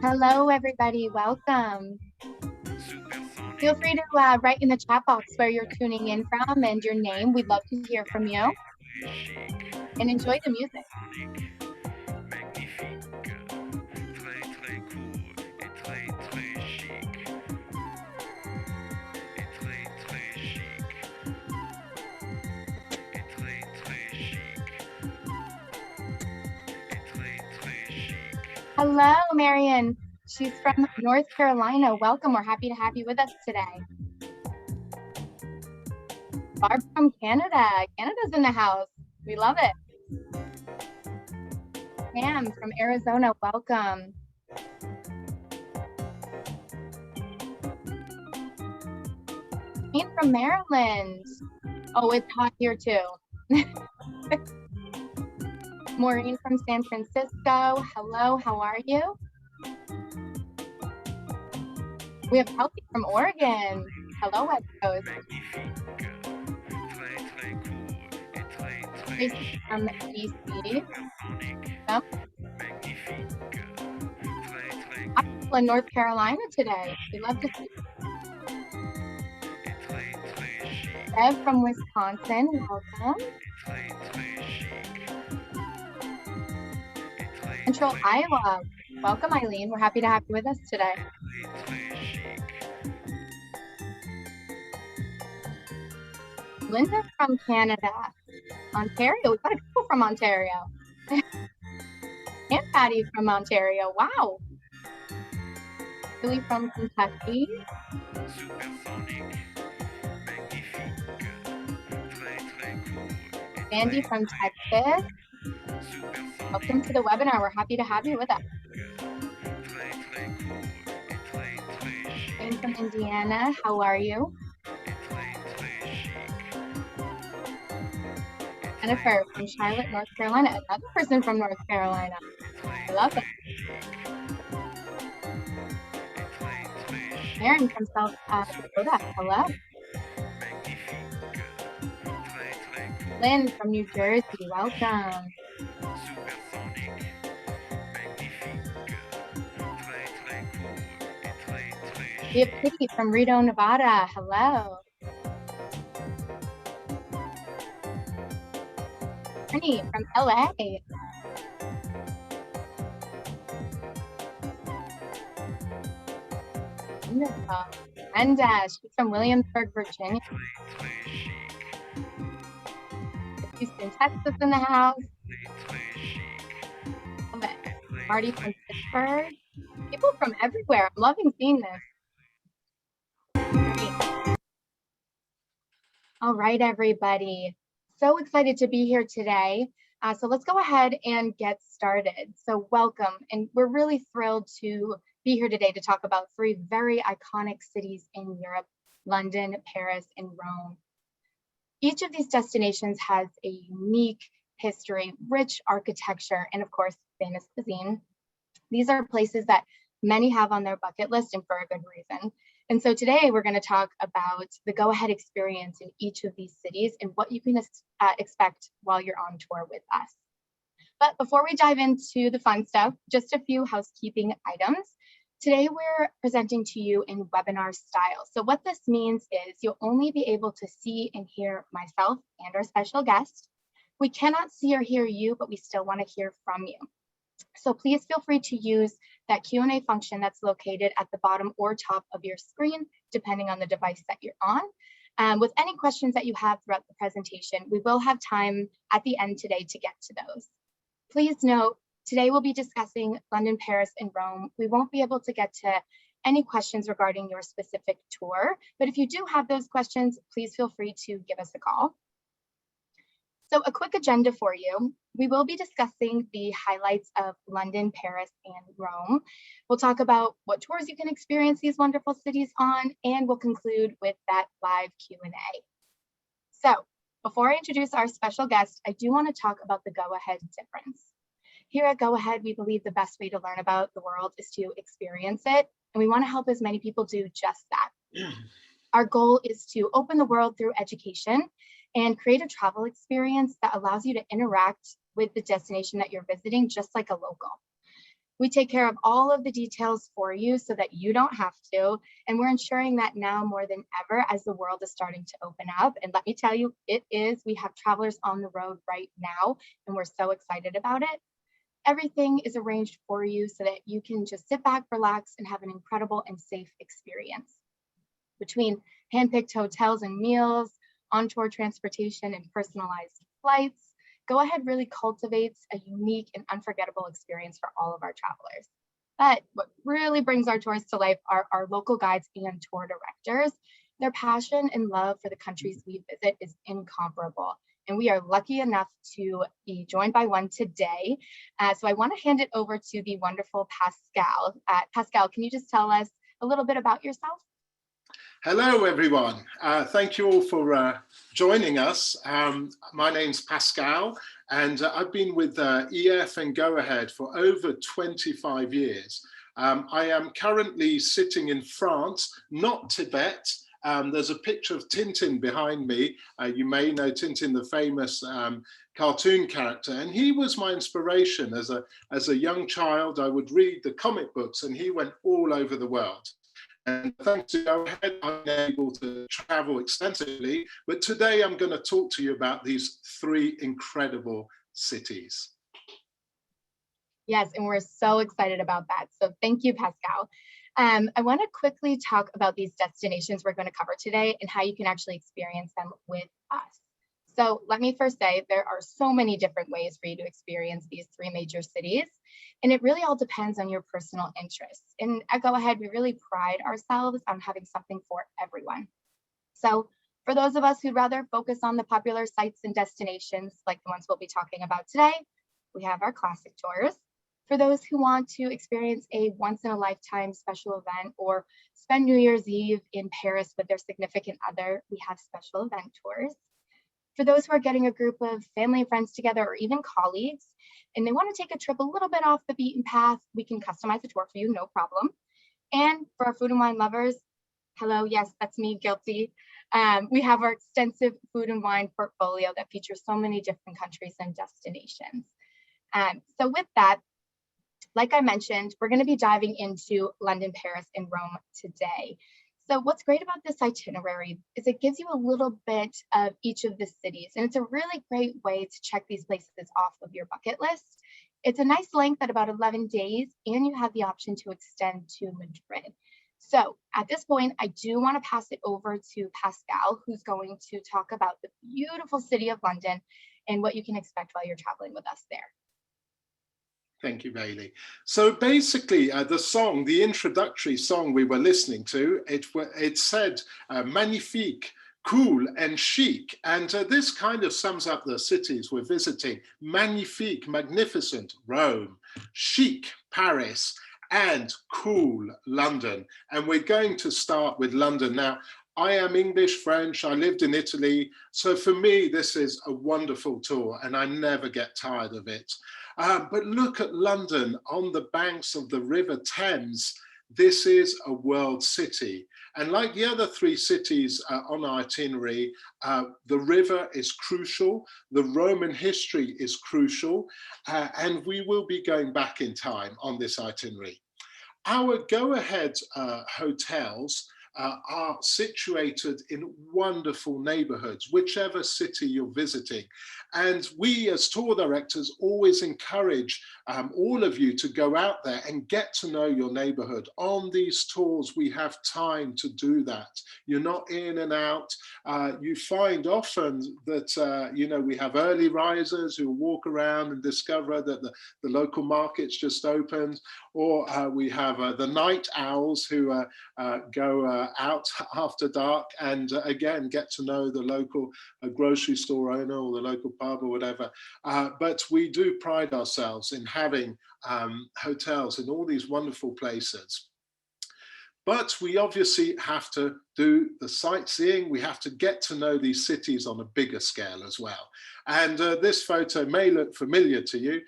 Hello, everybody. Welcome. Feel free to write in the chat box where you're tuning in from and your name. We'd love to hear from you. And enjoy the music. Hello, Marion. She's from North Carolina. Welcome. We're happy to have you with us today. Barb from Canada. Canada's in the house. We love it. Pam from Arizona. Welcome. Jane from Maryland. Oh, it's hot here too. Maureen from San Francisco. Hello, how are you? We have Kelsey from Oregon. Hello, West Coast. Tracy from DC. Oh. I'm in North Carolina today. We love to see you. Bev from Wisconsin. Welcome. Central Iowa. Welcome, Eileen. We're happy to have you with us today. Linda from Canada. Ontario. We've got a couple from Ontario. And Patty from Ontario. Wow. Billy from Kentucky. Andy from Texas. Welcome to the webinar. We're happy to have you with us. Jane from Indiana. How are you? Jennifer from Charlotte, North Carolina. Another person from North Carolina. I love it. Aaron from South Dakota. Hello. Lynn from New Jersey. Welcome. We have Kitty from Reno, Nevada. Hello. Ernie from LA. Wonderful. And she's from Williamsburg, Virginia. Houston, Texas in the house. Love it. Marty from Pittsburgh. People from everywhere. I'm loving seeing this. Great. All right, everybody. So excited to be here today. So let's go ahead and get started. So welcome. And we're really thrilled to be here today to talk about three very iconic cities in Europe: London, Paris, and Rome. Each of these destinations has a unique history, rich architecture, and of course, famous cuisine. These are places that many have on their bucket list, and for a good reason. And so today we're going to talk about the go-ahead experience in each of these cities and what you can expect while you're on tour with us. But before we dive into the fun stuff, just a few housekeeping items. Today we're presenting to you in webinar style. So what this means is you'll only be able to see and hear myself and our special guest. We cannot see or hear you, but we still want to hear from you. So please feel free to use that Q&A function that's located at the bottom or top of your screen, depending on the device that you're on. With any questions that you have throughout the presentation, we will have time at the end today to get to those. Please note, today we'll be discussing London, Paris, and Rome. We won't be able to get to any questions regarding your specific tour, but if you do have those questions, please feel free to give us a call. So a quick agenda for you. We will be discussing the highlights of London, Paris, and Rome. We'll talk about what tours you can experience these wonderful cities on, and we'll conclude with that live Q&A. So before I introduce our special guest, I do want to talk about the go-ahead difference. Here at Go Ahead, we believe the best way to learn about the world is to experience it, and we want to help as many people do just that. Our goal is to open the world through education and create a travel experience that allows you to interact with the destination that you're visiting, just like a local. We take care of all of the details for you so that you don't have to. And we're ensuring that now more than ever as the world is starting to open up. And let me tell you, it is. We have travelers on the road right now, and we're so excited about it. Everything is arranged for you so that you can just sit back, relax, and have an incredible and safe experience. Between handpicked hotels and meals, on-tour transportation, and personalized flights, Go Ahead really cultivates a unique and unforgettable experience for all of our travelers. But what really brings our tours to life are our local guides and tour directors. Their passion and love for the countries we visit is incomparable. And we are lucky enough to be joined by one today. So I want to hand it over to the wonderful Pascal. Pascal, can you just tell us a little bit about yourself? Hello, everyone. Thank you all for joining us. My name's Pascal, and I've been with EF and Go Ahead for over 25 years. I am currently sitting in France, not Tibet. There's a picture of Tintin behind me. You may know Tintin, the famous cartoon character, and he was my inspiration. As a young child, I would read the comic books, and he went all over the world. And thanks to Go Ahead, I'm able to travel extensively. But today I'm going to talk to you about these three incredible cities. Yes, and we're so excited about that. So thank you, Pascal. I want to quickly talk about these destinations we're going to cover today and how you can actually experience them with us. So let me first say there are so many different ways for you to experience these three major cities, and it really all depends on your personal interests. And at Go Ahead, we really pride ourselves on having something for everyone. So for those of us who'd rather focus on the popular sites and destinations like the ones we'll be talking about today, we have our classic tours. For those who want to experience a once-in-a-lifetime special event or spend New Year's Eve in Paris with their significant other, we have special event tours. For those who are getting a group of family and friends together or even colleagues, and they want to take a trip a little bit off the beaten path, we can customize a tour for you, no problem. And for our food and wine lovers, hello, yes, that's me, guilty. We have our extensive food and wine portfolio that features so many different countries and destinations. So with that, like I mentioned, we're going to be diving into London, Paris, and Rome today. So what's great about this itinerary is it gives you a little bit of each of the cities, and it's a really great way to check these places off of your bucket list. It's a nice length at about 11 days, and you have the option to extend to Madrid. So at this point, I do want to pass it over to Pascal, who's going to talk about the beautiful city of London and what you can expect while you're traveling with us there. Thank you, Bailey. So basically, the introductory song we were listening to, it said magnifique, cool and chic. And this kind of sums up the cities we're visiting. Magnifique, magnificent, Rome, chic, Paris, and cool, London. And we're going to start with London. Now, I am English, French, I lived in Italy. So for me, this is a wonderful tour and I never get tired of it. But look at London on the banks of the River Thames. This is a world city. And like the other three cities on our itinerary, the river is crucial, the Roman history is crucial, and we will be going back in time on this itinerary. Our Go Ahead hotels are situated in wonderful neighborhoods, whichever city you're visiting. And we as tour directors always encourage all of you to go out there and get to know your neighborhood. On these tours, we have time to do that. You're not in and out. You find often that, we have early risers who walk around and discover that the local market's just opened, or we have the night owls who go out after dark and again get to know the local grocery store owner or the local pub or whatever. But we do pride ourselves in having hotels in all these wonderful places. But we obviously have to do the sightseeing, we have to get to know these cities on a bigger scale as well. And this photo may look familiar to you.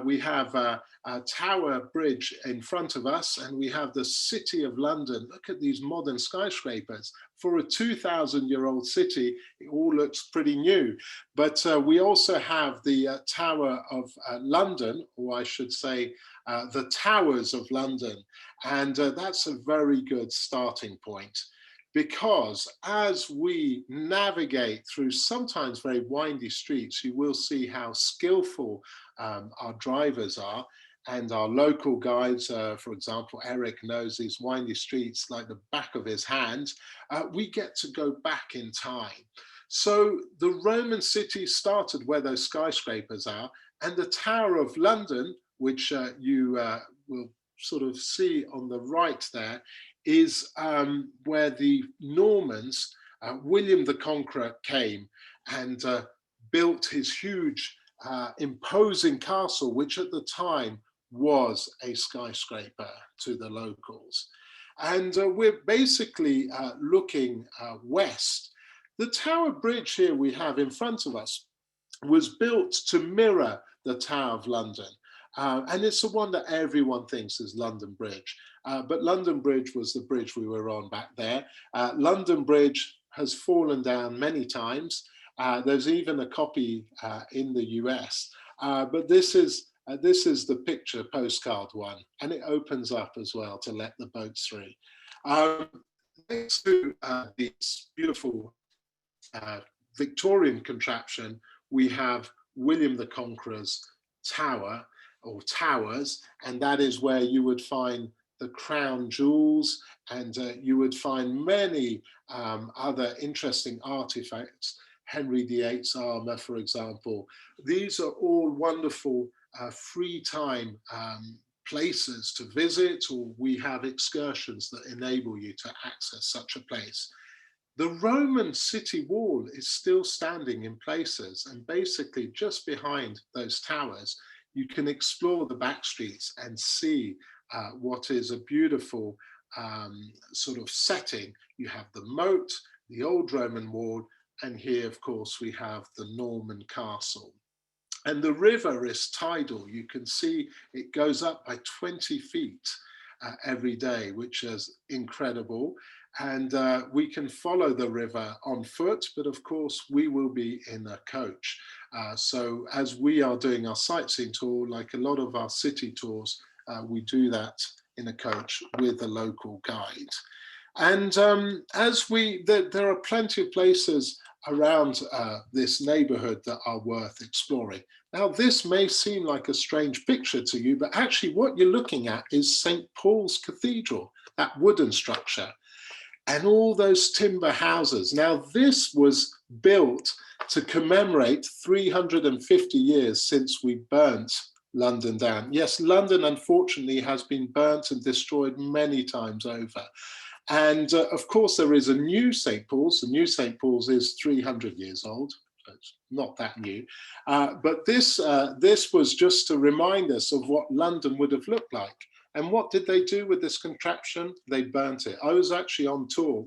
We have a Tower Bridge in front of us, and we have the City of London. Look at these modern skyscrapers. For a 2,000-year-old city, it all looks pretty new. But we also have the Tower of London, or I should say, the Towers of London. And that's a very good starting point, because as we navigate through sometimes very windy streets, you will see how skillful our drivers are, and our local guides, for example, Eric knows these windy streets like the back of his hand. We get to go back in time. So the Roman city started where those skyscrapers are, and the Tower of London, which you will sort of see on the right there, is where the Normans, William the Conqueror came and built his huge imposing castle, which at the time was a skyscraper to the locals. And we're basically looking west. The Tower Bridge here we have in front of us was built to mirror the Tower of London. And it's the one that everyone thinks is London Bridge. But London Bridge was the bridge we were on back there. London Bridge has fallen down many times. There's even a copy in the US. But this is the picture postcard one, and it opens up as well to let the boats through. Next to this beautiful Victorian contraption, we have William the Conqueror's Tower, or towers, and that is where you would find the crown jewels, and you would find many other interesting artifacts. Henry VIII's armor, for example. These are all wonderful free time places to visit, or we have excursions that enable you to access such a place. The Roman city wall is still standing in places, and basically just behind those towers, you can explore the back streets and see what is a beautiful sort of setting. You have the moat, the old Roman wall, and here, of course, we have the Norman castle. And the river is tidal. You can see it goes up by 20 feet every day, which is incredible. And we can follow the river on foot, but of course we will be in a coach. So as we are doing our sightseeing tour, like a lot of our city tours, we do that in a coach with a local guide. And there are plenty of places around this neighborhood that are worth exploring. Now, this may seem like a strange picture to you, but actually what you're looking at is St. Paul's Cathedral, that wooden structure, and all those timber houses. Now, this was built to commemorate 350 years since we burnt London down. Yes, London, unfortunately, has been burnt and destroyed many times over. And of course, there is a new St. Paul's. The new St. Paul's is 300 years old. So it's not that new. But this was just to remind us of what London would have looked like. And what did they do with this contraption? They burnt it. I was actually on tour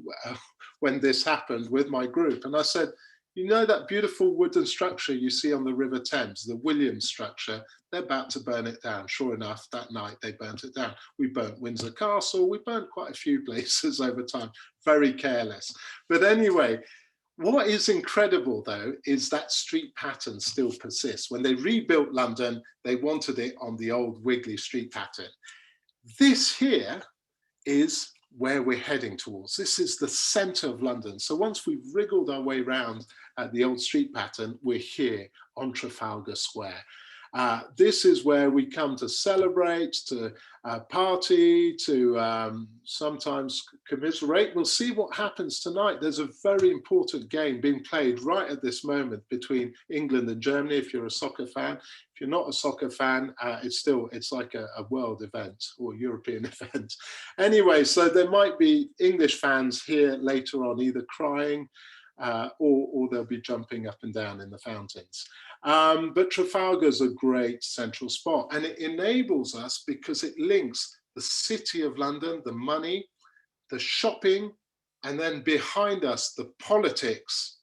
when this happened with my group. And I said, you know that beautiful wooden structure you see on the River Thames, the Williams structure, they're about to burn it down. Sure enough, that night they burnt it down. We burnt Windsor Castle. We burnt quite a few places over time. Very careless. But anyway, what is incredible, though, is that street pattern still persists. When they rebuilt London, they wanted it on the old wiggly street pattern. This here is where we're heading towards. This is the center of London. So once we've wriggled our way around the old street pattern, we're here on Trafalgar Square. This is where we come to celebrate, to party, to sometimes commiserate. We'll see what happens tonight. There's a very important game being played right at this moment between England and Germany, if you're a soccer fan. If you're not a soccer fan, it's like a world event or European event. Anyway, so there might be English fans here later on either crying or they'll be jumping up and down in the fountains. But Trafalgar's a great central spot, and it enables us because it links the city of London, the money, the shopping, and then behind us, the politics.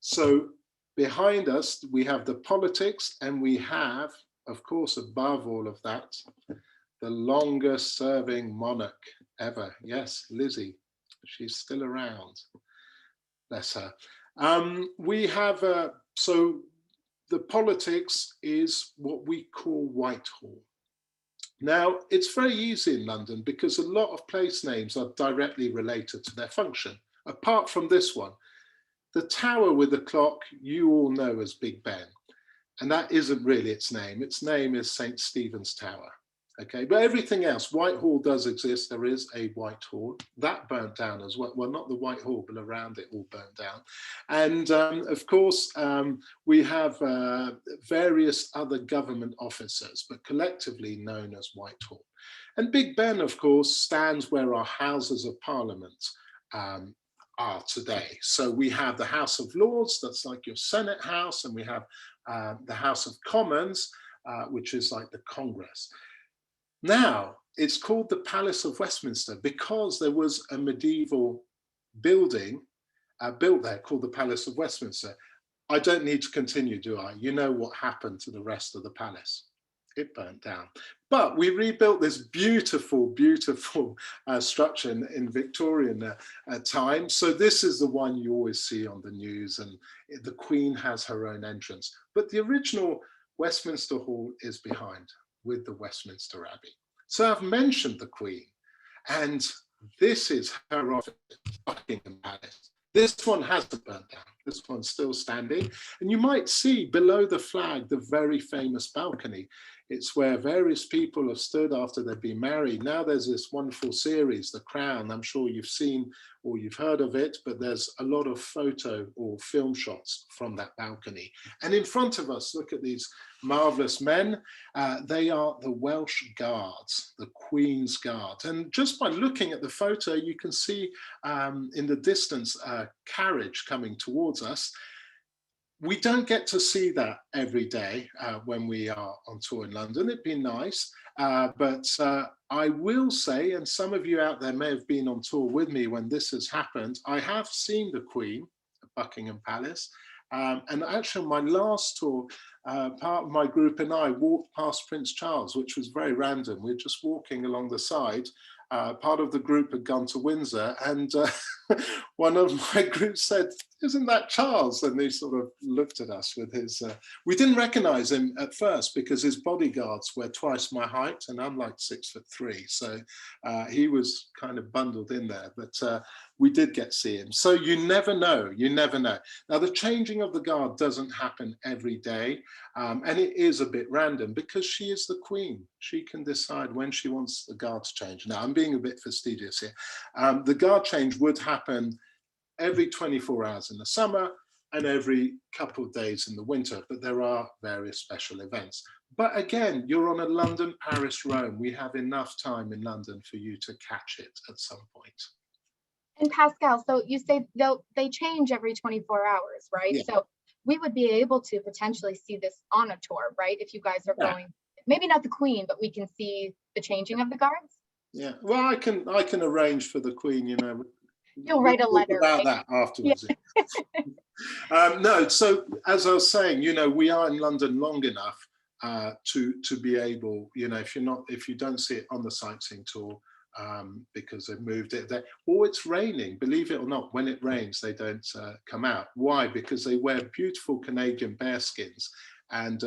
So behind us, we have the politics, and we have, of course, above all of that, the longest serving monarch ever. Yes, Lizzie, she's still around, bless her. We have, so the politics is what we call Whitehall. Now, it's very easy in London because a lot of place names are directly related to their function, apart from this one. The tower with the clock, you all know as Big Ben, and that isn't really its name. Its name is St. Stephen's Tower. Okay, but everything else, Whitehall does exist. There is a Whitehall that burnt down as well. Well, not the Whitehall, but around it all burnt down. And of course, we have various other government offices, but collectively known as Whitehall. And Big Ben, of course, stands where our Houses of Parliament are today. So we have the House of Lords, that's like your Senate House, and we have the House of Commons, which is like the Congress. Now, it's called the Palace of Westminster because there was a medieval building built there called the Palace of Westminster. I don't need to continue, do I? You know what happened to the rest of the palace. It burnt down. But we rebuilt this beautiful, beautiful structure in Victorian time. So this is the one you always see on the news, and the Queen has her own entrance. But the original Westminster Hall is behind, with the Westminster Abbey. So I've mentioned the Queen, and this is her office, Buckingham Palace. This one hasn't burnt down. This one's still standing. And you might see below the flag, the very famous balcony. It's where various people have stood after they've been married. Now there's this wonderful series, The Crown. I'm sure you've seen or you've heard of it, but there's a lot of photo or film shots from that balcony. And in front of us, look at these marvelous men. They are the Welsh Guards, the Queen's Guard. And just by looking at the photo, you can see in the distance a carriage coming towards us. We don't get to see that every day when we are on tour in London. It'd be nice, but I will say, and some of you out there may have been on tour with me when this has happened, I have seen the Queen at Buckingham Palace. And actually, my last tour, part of my group and I walked past Prince Charles, which was very random. We were just walking along the side. Part of the group had gone to Windsor, and one of my group said, "Isn't that Charles?" And he sort of looked at us with his, we didn't recognize him at first because his bodyguards were twice my height and I'm like 6'3". So he was kind of bundled in there, but we did get to see him. So you never know, you never know. Now the changing of the guard doesn't happen every day, and it is a bit random because she is the Queen. She can decide when she wants the guard to change. Now I'm being a bit fastidious here. The guard change would happen every 24 hours in the summer and every couple of days in the winter, but there are various special events. But again, you're on a London, Paris, Rome. We have enough time in London for you to catch it at some point. And Pascal, so you say they change every 24 hours, right? Yeah. So we would be able to potentially see this on a tour, right? If you guys are going, maybe not the Queen, but we can see the changing of the guards. Yeah, well, I can arrange for the Queen, you know. You'll write a letter about that afterwards. Yeah. No, so as I was saying, you know, we are in London long enough to be able, you know, if you don't see it on the sightseeing tour because they've moved it there, or it's raining. Believe it or not, when it rains, they don't come out. Why? Because they wear beautiful Canadian bearskins, and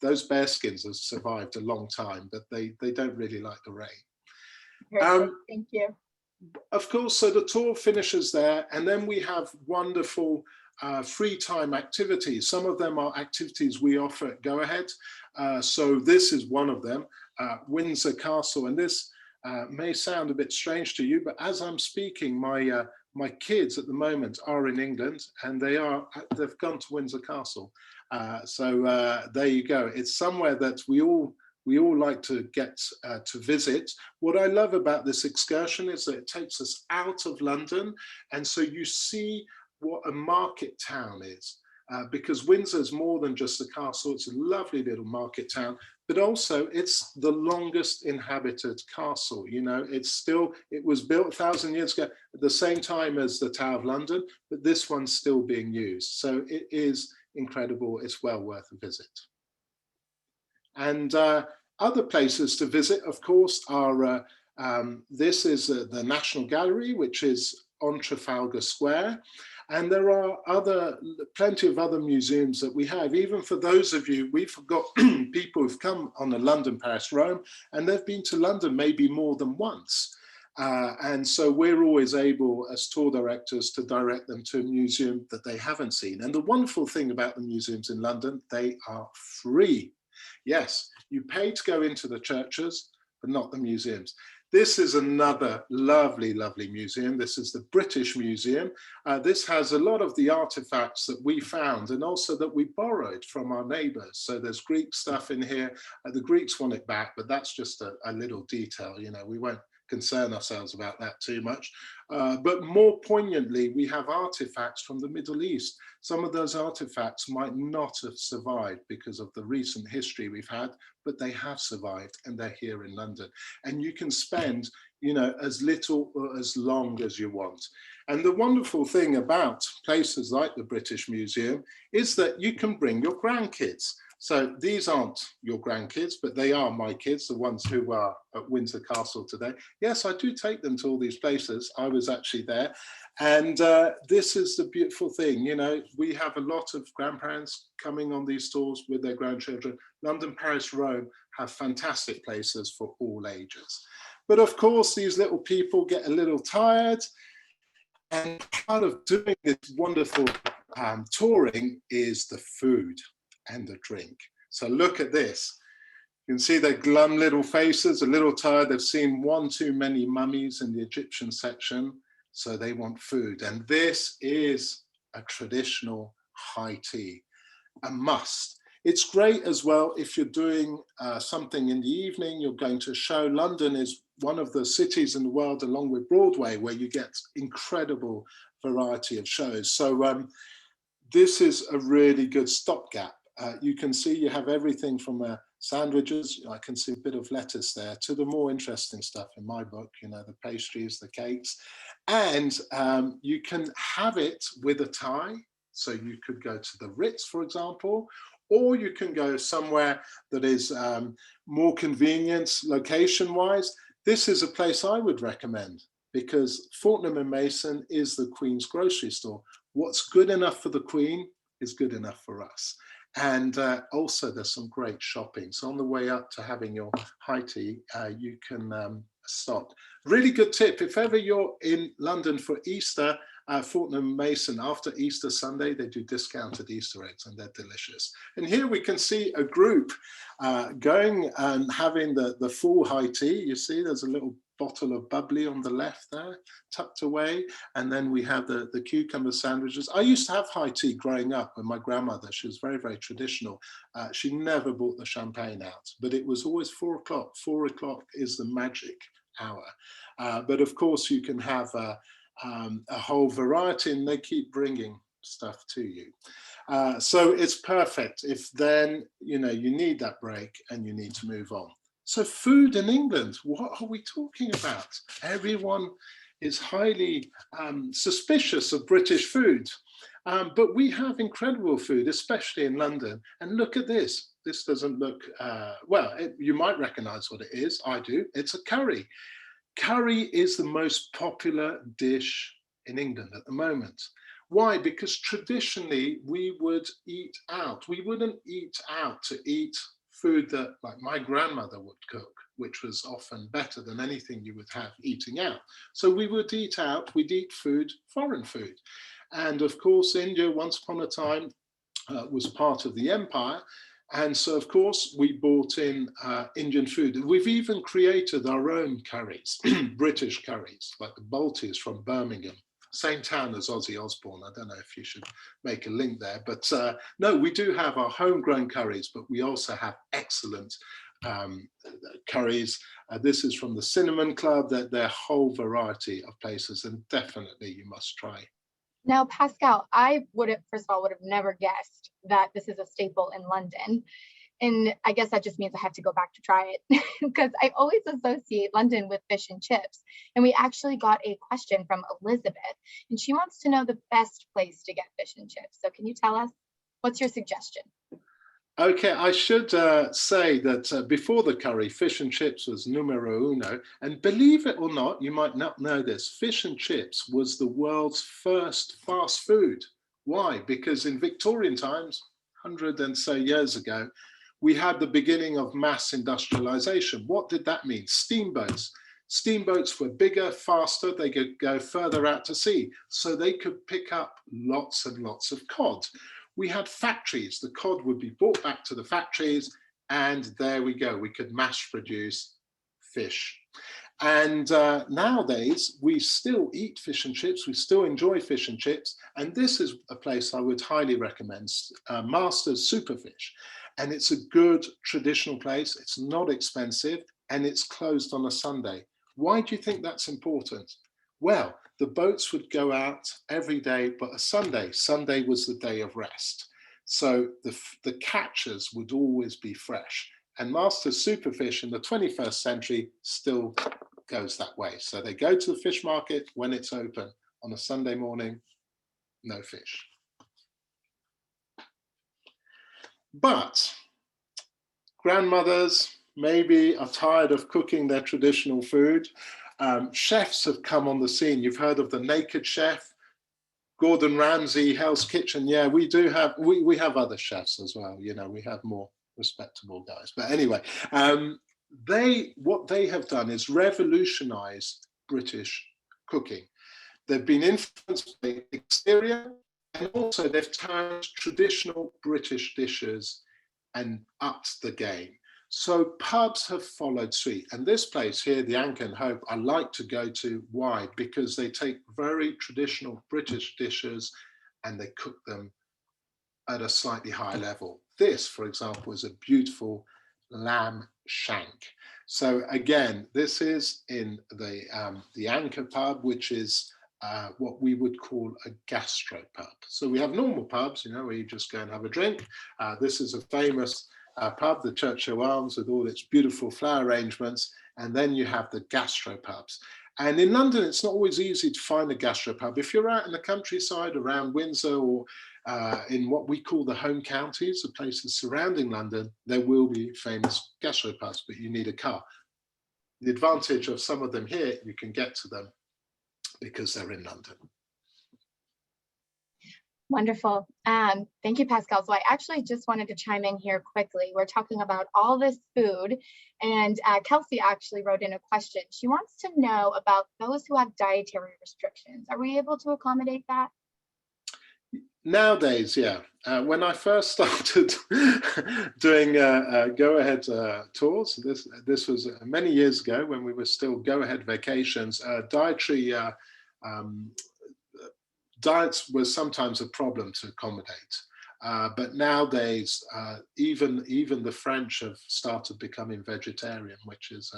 those bearskins have survived a long time, but they don't really like the rain. Thank you. Of course, so the tour finishes there, and then we have wonderful free time activities. Some of them are activities we offer at Go Ahead. So this is one of them, Windsor Castle, and this may sound a bit strange to you, but as I'm speaking, my kids at the moment are in England, and they've gone to Windsor Castle. So there you go. It's somewhere that we all like to get to visit. What I love about this excursion is that it takes us out of London, and so you see what a market town is. because Windsor is more than just a castle. It's a lovely little market town, but also it's the longest inhabited castle. You know, it was built 1,000 years ago at the same time as the Tower of London, but this one's still being used. So it is incredible. It's well worth a visit. And other places to visit, of course, are this is the National Gallery, which is on Trafalgar Square. And there are plenty of other museums that we have. Even for those of you, we've got people who've come on a London, Paris, Rome, and they've been to London maybe more than once. And so we're always able, as tour directors, to direct them to a museum that they haven't seen. And the wonderful thing about the museums in London, they are free. Yes, you pay to go into the churches, but not the museums. This is another lovely, lovely museum. This is the British Museum. This has a lot of the artifacts that we found and also that we borrowed from our neighbors. So there's Greek stuff in here. The Greeks want it back, but that's just a little detail. You know, we won't concern ourselves about that too much. But more poignantly, we have artifacts from the Middle East. Some of those artifacts might not have survived because of the recent history we've had, but they have survived and they're here in London. And you can spend, you know, as little or as long as you want. And the wonderful thing about places like the British Museum is that you can bring your grandkids. So these aren't your grandkids, but they are my kids, the ones who are at Windsor Castle today. Yes, I do take them to all these places. I was actually there. And this is the beautiful thing. You know, we have a lot of grandparents coming on these tours with their grandchildren. London, Paris, Rome have fantastic places for all ages. But of course, these little people get a little tired. And part of doing this wonderful touring is the food and the drink. So look at this. You can see their glum little faces, a little tired. They've seen one too many mummies in the Egyptian section, so they want food. And this is a traditional high tea, a must. It's great as well if you're doing something in the evening, you're going to a show. London is one of the cities in the world, along with Broadway, where you get incredible variety of shows. So this is a really good stopgap. You can see you have everything from sandwiches, I can see a bit of lettuce there, to the more interesting stuff in my book, you know, the pastries, the cakes. And you can have it with a tie. So you could go to the Ritz, for example, or you can go somewhere that is more convenient location-wise. This is a place I would recommend because Fortnum & Mason is the Queen's grocery store. What's good enough for the Queen is good enough for us. And also there's some great shopping. So on the way up to having your high tea, you can stop. Really good tip, if ever you're in London for Easter, Fortnum & Mason, after Easter Sunday, they do discounted Easter eggs and they're delicious. And here we can see a group going and having the full high tea. You see there's a little bottle of bubbly on the left there, tucked away. And then we have the cucumber sandwiches. I used to have high tea growing up with my grandmother. She was very, very traditional. She never brought the champagne out, but it was always 4 o'clock. 4 o'clock is the magic hour. But of course you can have a whole variety and they keep bringing stuff to you. So it's perfect if then, you know, you need that break and you need to move on. So food in England, what are we talking about? Everyone is highly suspicious of British food, but we have incredible food, especially in London. And look at this. This doesn't look, well, you might recognize what it is. I do. It's a curry. Curry is the most popular dish in England at the moment. Why? Because traditionally we would eat out. We wouldn't eat out to eat food that like my grandmother would cook, which was often better than anything you would have eating out. So we would eat out, we'd eat food, foreign food. And of course, India once upon a time was part of the empire. And so, of course, we brought in Indian food. We've even created our own curries, British curries, like the Baltis from Birmingham, same town as Ozzy Osbourne. I don't know if you should make a link there, but no, we do have our homegrown curries, but we also have excellent curries. This is from the Cinnamon Club, their whole variety of places, and definitely you must try Now, Pascal, I would have, first of all, would have never guessed that this is a staple in London. And I guess that just means I have to go back to try it because I always associate London with fish and chips. And we actually got a question from Elizabeth, and she wants to know the best place to get fish and chips. So can you tell us? What's your suggestion? Okay, I should say that before the curry, fish and chips was numero uno. And believe it or not, you might not know this, fish and chips was the world's first fast food. Why? Because in Victorian times, 100 and so years ago, we had the beginning of mass industrialization. What did that mean? Steamboats. Steamboats were bigger, faster, they could go further out to sea, so they could pick up lots and lots of cod. We had factories, the cod would be brought back to the factories, and there we go, we could mass produce fish. And nowadays, we still eat fish and chips, we still enjoy fish and chips, and this is a place I would highly recommend, Master's Superfish. And it's a good traditional place, it's not expensive, and it's closed on a Sunday. Why do you think that's important? Well, the boats would go out every day, but a Sunday was the day of rest. So the catches would always be fresh. And Master's Superfish in the 21st century still goes that way. So they go to the fish market when it's open. On a Sunday morning, no fish. But grandmothers maybe are tired of cooking their traditional food. Chefs have come on the scene. You've heard of the Naked Chef, Gordon Ramsay, Hell's Kitchen. Yeah, we do have, we have other chefs as well. You know, we have more respectable guys. But anyway, what they have done is revolutionize British cooking. They've been influenced by exterior, and also they've turned traditional British dishes and upped the game. So pubs have followed suit. And this place here, the Anchor and Hope, I like to go to. Why? Because they take very traditional British dishes and they cook them at a slightly higher level. This, for example, is a beautiful lamb shank. So again, this is in the Anchor pub, which is what we would call a gastro pub. So we have normal pubs, you know, where you just go and have a drink. This is a famous pub, the Churchill Arms, with all its beautiful flower arrangements. And then you have the gastro pubs. And in London, it's not always easy to find a gastro pub. If you're out in the countryside around Windsor or in what we call the home counties, the places surrounding London, there will be famous gastro pubs, but you need a car. The advantage of some of them here, you can get to them because they're in London. Wonderful. Thank you, Pascal. So I actually just wanted to chime in here quickly. We're talking about all this food, and Kelsey actually wrote in a question. She wants to know about those who have dietary restrictions. Are we able to accommodate that? Nowadays, yeah. When I first started doing go-ahead tours, this was many years ago when we were still go-ahead vacations, dietary diets was sometimes a problem to accommodate. But nowadays, even the French have started becoming vegetarian, which is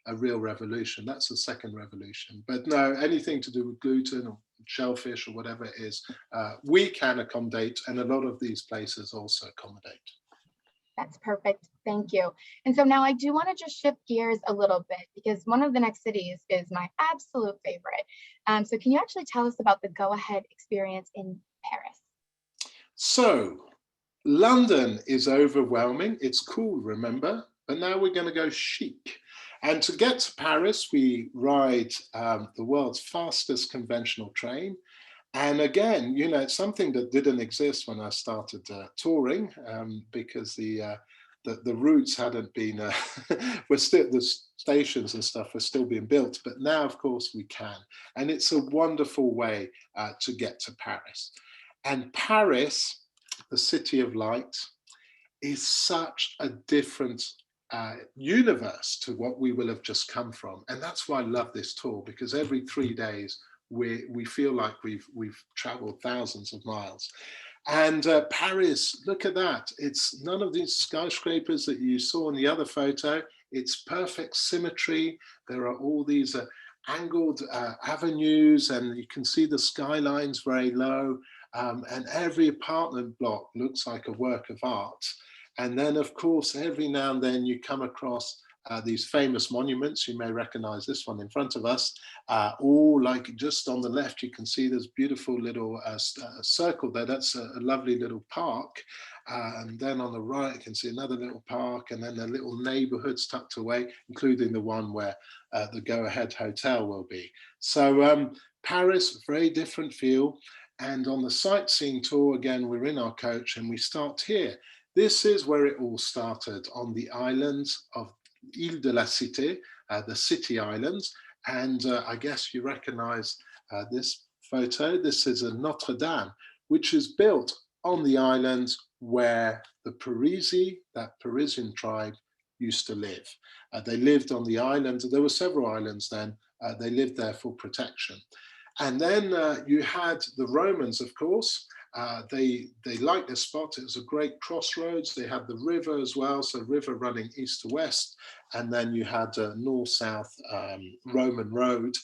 a real revolution. That's the second revolution. But no, anything to do with gluten or shellfish or whatever it is, we can accommodate, and a lot of these places also accommodate. That's perfect. Thank you. And so now I do want to just shift gears a little bit because one of the next cities is my absolute favorite. So can you actually tell us about the go-ahead experience in Paris? So London is overwhelming. It's cool, remember? But now we're going to go chic. And to get to Paris, we ride the world's fastest conventional train. And again, you know, it's something that didn't exist when I started touring because the routes hadn't been, we're still, the stations and stuff are still being built, but now, of course, we can. And it's a wonderful way to get to Paris. And Paris, the city of light, is such a different universe to what we will have just come from. And that's why I love this tour, because every 3 days, we feel like we've traveled thousands of miles. And Paris, look at that. It's none of these skyscrapers that you saw in the other photo. It's perfect symmetry. There are all these angled avenues, and you can see the skylines very low, and every apartment block looks like a work of art. And then, of course, every now and then you come across these famous monuments. You may recognize this one in front of us, or like just on the left, you can see this beautiful little circle there. That's a lovely little park. And then on the right, you can see another little park, and then the little neighborhoods tucked away, including the one where the Go Ahead Hotel will be. So Paris, very different feel. And on the sightseeing tour, again, we're in our coach and we start here. This is where it all started, on the islands of Ile de la Cité, the city islands. And I guess you recognize this photo. This is a Notre Dame, which is built on the islands where the Parisi, that Parisian tribe, used to live. They lived on the island. There were several islands then. They lived there for protection. And then you had the Romans, of course. They liked this spot. It was a great crossroads. They had the river as well, so river running east to west. And then you had north-south Roman road.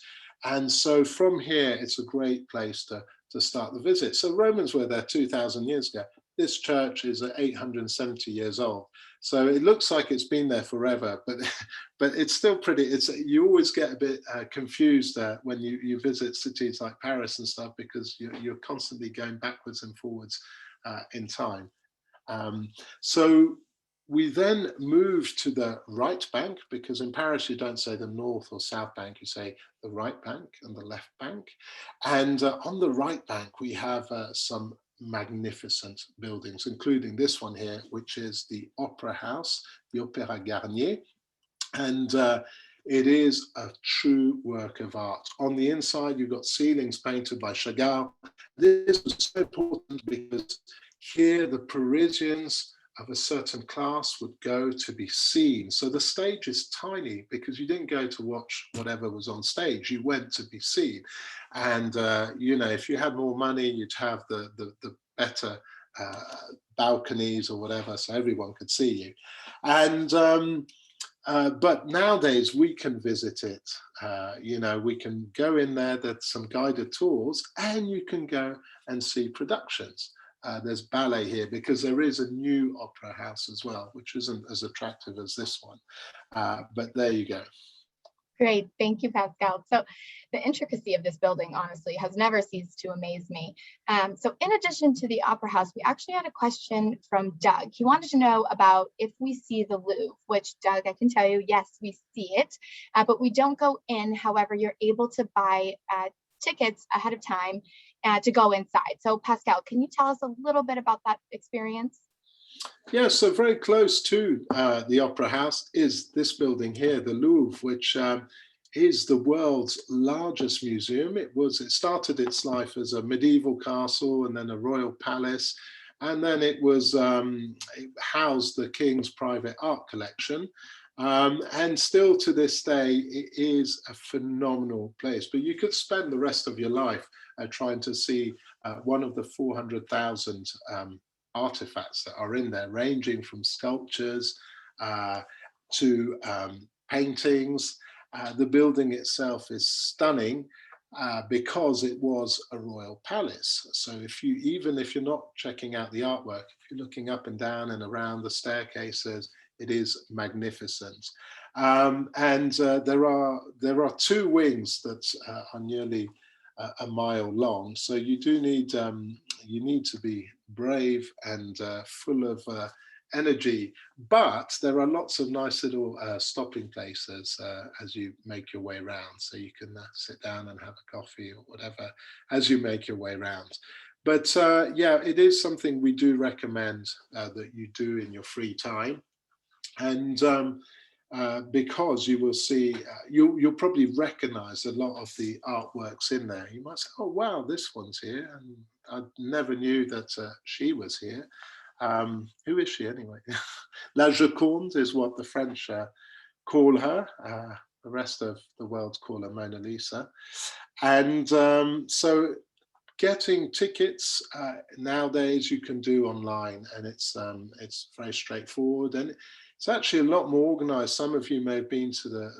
And so from here, it's a great place to start the visit. So Romans were there 2,000 years ago. This church is 870 years old. So it looks like it's been there forever, but it's still pretty, you always get a bit confused when you visit cities like Paris and stuff, because you're constantly going backwards and forwards in time. So we then move to the right bank, because in Paris you don't say the north or south bank, you say the right bank and the left bank. And on the right bank we have some magnificent buildings, including this one here, which is the Opera House, the Opéra Garnier. And it is a true work of art. On the inside, you've got ceilings painted by Chagall. This was so important because here the Parisians of a certain class would go to be seen. So the stage is tiny because you didn't go to watch whatever was on stage, you went to be seen. And you know, if you had more money, you'd have the better balconies or whatever, so everyone could see you. And but nowadays we can visit it. You know, we can go in there, there's some guided tours, and you can go and see productions. There's ballet here because there is a new opera house as well, which isn't as attractive as this one. But there you go. Great, thank you, Pascal. So the intricacy of this building, honestly, has never ceased to amaze me. So in addition to the Opera House, we actually had a question from Doug. He wanted to know about if we see the Louvre, which, Doug, I can tell you, yes, we see it, but we don't go in. However, you're able to buy tickets ahead of time to go inside. So Pascal, can you tell us a little bit about that experience? Yeah, so very close to the Opera House is this building here, the Louvre, which is the world's largest museum. It started its life as a medieval castle and then a royal palace, and then it housed the king's private art collection. And still to this day, it is a phenomenal place. But you could spend the rest of your life trying to see one of the 400,000 artifacts that are in there, ranging from sculptures to paintings. The building itself is stunning because it was a royal palace. So even if you're not checking out the artwork, if you're looking up and down and around the staircases, it is magnificent. And there are two wings that are nearly a mile long. So you need to be brave and full of energy, but there are lots of nice little stopping places as you make your way around, so you can sit down and have a coffee or whatever as you make your way around. But yeah, it is something we do recommend that you do in your free time. And because you will see, you'll probably recognize a lot of the artworks in there. You might say, oh wow, this one's here, and I never knew that she was here. Who is she anyway? La Joconde is what the French call her. The rest of the world call her Mona Lisa. And so getting tickets nowadays you can do online, and it's very straightforward, and it's actually a lot more organized. Some of you may have been to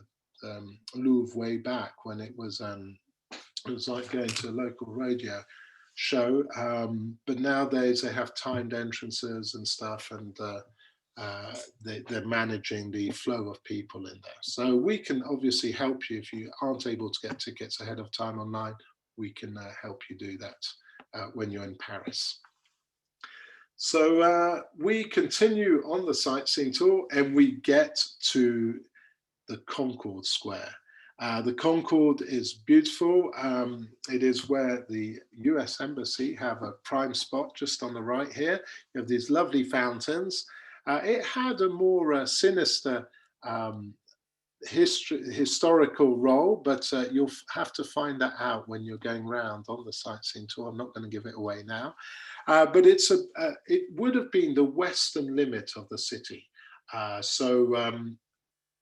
Louvre way back when it was like going to a local radio show. But nowadays they have timed entrances and stuff, and they're managing the flow of people in there. So we can obviously help you if you aren't able to get tickets ahead of time online. We can help you do that when you're in Paris. So we continue on the sightseeing tour and we get to the Concord Square. The Concord is beautiful. It is where the US Embassy have a prime spot just on the right here. You have these lovely fountains. It had a more sinister historical role, but you'll have to find that out when you're going around on the sightseeing tour. I'm not going to give it away now. But it would have been the western limit of the city.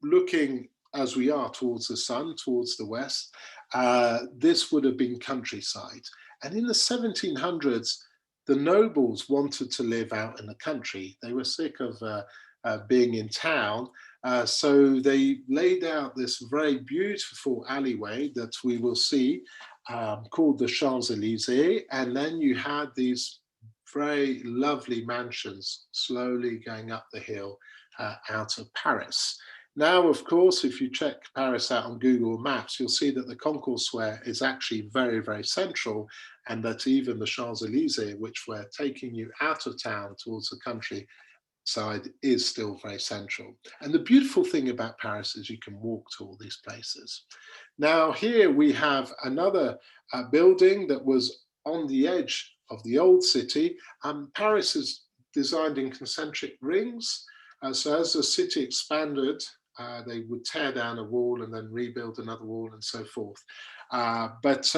Looking as we are towards the sun, towards the west, this would have been countryside. And in the 1700s, the nobles wanted to live out in the country. They were sick of being in town. So they laid out this very beautiful alleyway that we will see called the Champs Élysées. And then you had these very lovely mansions slowly going up the hill out of Paris. Now, of course, if you check Paris out on Google Maps, you'll see that the Concord Square is actually very, very central, and that even the Champs Élysées, which were taking you out of town towards the countryside, is still very central. And the beautiful thing about Paris is you can walk to all these places. Now, here we have another building that was on the edge of the old city. Paris is designed in concentric rings. So as the city expanded, they would tear down a wall and then rebuild another wall and so forth. But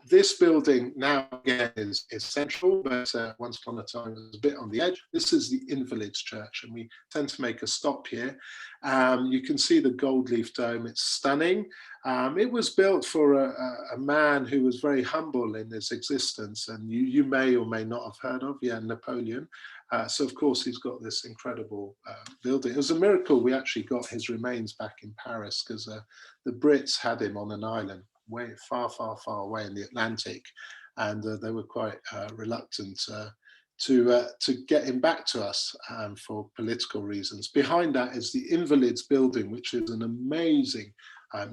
this building now again is central, but once upon a time it was a bit on the edge. This is the Invalids Church, and we tend to make a stop here. You can see the gold leaf dome, it's stunning. It was built for a man who was very humble in his existence, and you may or may not have heard of, Napoleon. So of course he's got this incredible building. It was a miracle we actually got his remains back in Paris, because the Brits had him on an island way far away in the Atlantic, and they were quite reluctant to get him back to us for political reasons. Behind that is the Invalids building, which is an amazing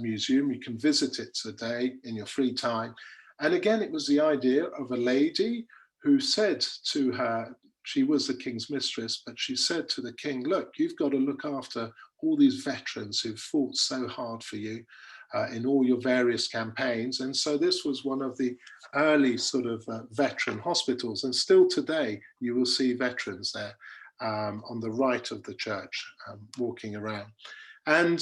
museum. You can visit it today in your free time. And again, it was the idea of a lady who said to her, she was the king's mistress, but she said to the king, look, you've got to look after all these veterans who've fought so hard for you in all your various campaigns. And so this was one of the early sort of veteran hospitals. And still today, you will see veterans there on the right of the church walking around. And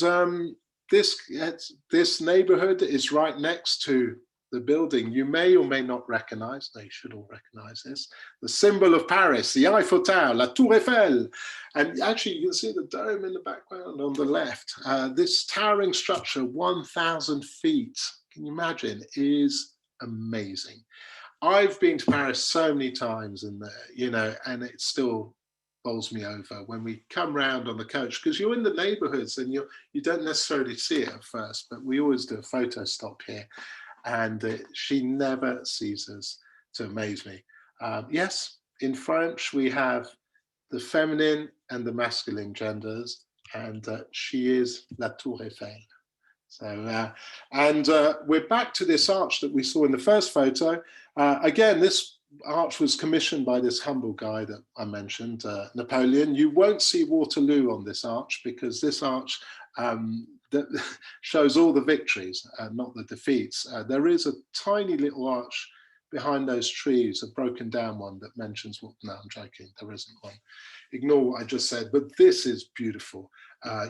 this neighborhood is right next to the building you may or may not recognize. They should all recognize this. The symbol of Paris, the Eiffel Tower, La Tour Eiffel. And actually you can see the dome in the background on the left. This towering structure, 1,000 feet, can you imagine, is amazing. I've been to Paris so many times and and it still bowls me over when we come round on the coach, because you're in the neighborhoods and you don't necessarily see it at first, but we always do a photo stop here. And she never ceases to amaze me. Yes, in French, we have the feminine and the masculine genders, and she is La Tour Eiffel. So, we're back to this arch that we saw in the first photo. Again, this arch was commissioned by this humble guy that I mentioned, Napoleon. You won't see Waterloo on this arch, because this arch that shows all the victories, not the defeats. There is a tiny little arch behind those trees, a broken down one that mentions what, no, I'm joking, there isn't one. Ignore what I just said, but this is beautiful.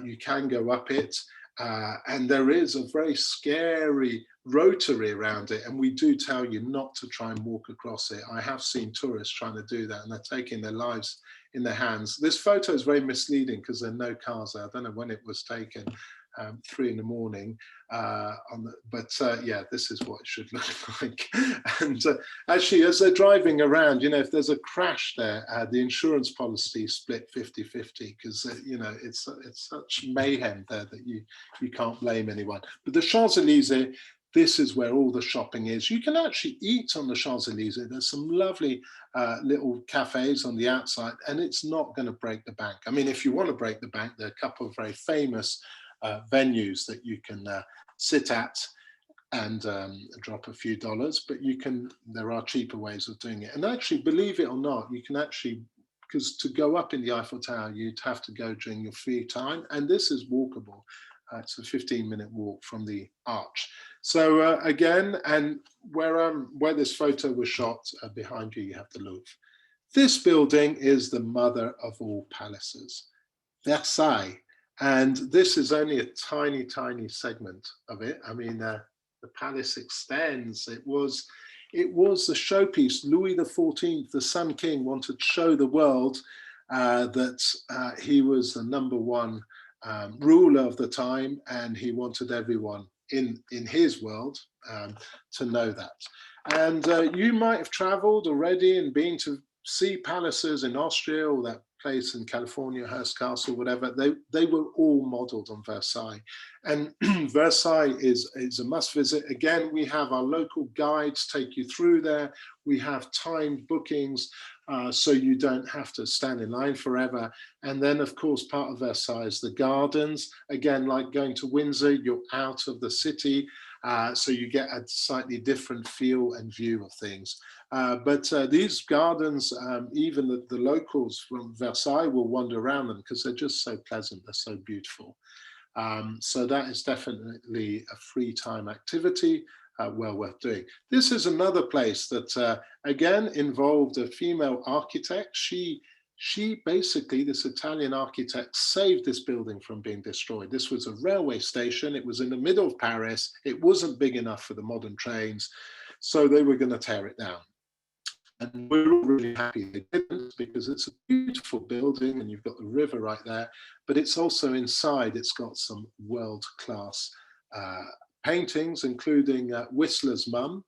You can go up it, and there is a very scary rotary around it, and we do tell you not to try and walk across it. I have seen tourists trying to do that, and they're taking their lives in their hands. This photo is very misleading because there are no cars there. I don't know when it was taken, 3 in the morning. Yeah, this is what it should look like. And actually, as they're driving around, you know, if there's a crash there, the insurance policy split 50-50 because you know, it's such mayhem there that you can't blame anyone. But the Champs Élysées, this is where all the shopping is. You can actually eat on the Champs Élysées. There's some lovely little cafes on the outside, and it's not going to break the bank. I mean, if you want to break the bank, there are a couple of very famous venues that you can sit at and drop a few dollars, but there are cheaper ways of doing it. And actually, believe it or not, you can actually, because to go up in the Eiffel Tower, you'd have to go during your free time, and this is walkable. It's a 15-minute walk from the arch. So again, and where this photo was shot, behind you, you have the Louvre. This building is the mother of all palaces, Versailles. And this is only a tiny, tiny segment of it. I mean, the palace extends. It was the showpiece. Louis XIV, the Sun King, wanted to show the world that he was the #1 ruler of the time, and he wanted everyone in his world to know that. And you might have traveled already and been to see palaces in Austria or that place in California, Hearst Castle, whatever. They were all modeled on Versailles. And Versailles is a must visit. Again, we have our local guides take you through there. We have timed bookings, so you don't have to stand in line forever. And then, of course, part of Versailles is the gardens. Again, like going to Windsor, you're out of the city, so you get a slightly different feel and view of things. But these gardens, even the locals from Versailles will wander around them because they're just so pleasant, they're so beautiful. So that is definitely a free time activity, well worth doing. This is another place that, again, involved a female architect. She basically, this Italian architect, saved this building from being destroyed. This was a railway station. It was in the middle of Paris. It wasn't big enough for the modern trains, so they were going to tear it down. And we're all really happy they didn't, because it's a beautiful building and you've got the river right there, but it's also inside, it's got some world-class paintings, including Whistler's mum.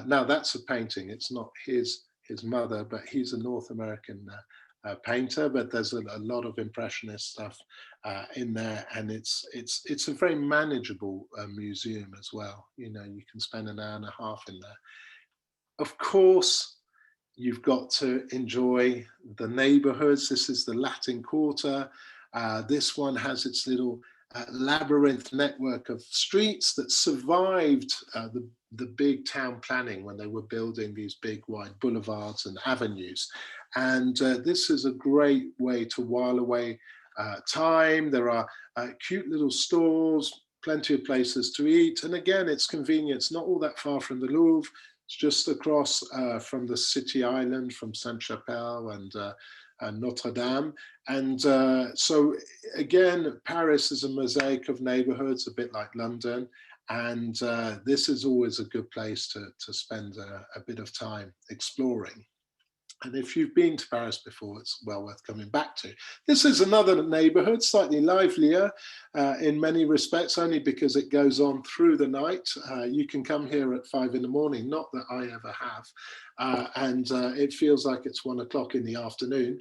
Now that's a painting, it's not his mother, but he's a North American painter, but there's a lot of impressionist stuff in there, and it's a very manageable museum as well. You know, you can spend an hour and a half in there. Of course, you've got to enjoy the neighborhoods. This is the Latin Quarter. This one has its little labyrinth network of streets that survived the big town planning when they were building these big wide boulevards and avenues. And this is a great way to while away time. There are cute little stores, plenty of places to eat. And again, it's convenient. It's not all that far from the Louvre. It's just across from the city island, from Sainte-Chapelle and Notre Dame. And so again, Paris is a mosaic of neighborhoods, a bit like London. And this is always a good place to spend a bit of time exploring. And if you've been to Paris before, it's well worth coming back to. This is another neighborhood, slightly livelier in many respects, only because it goes on through the night. You can come here at 5 in the morning, not that I ever have, and it feels like it's 1 o'clock in the afternoon.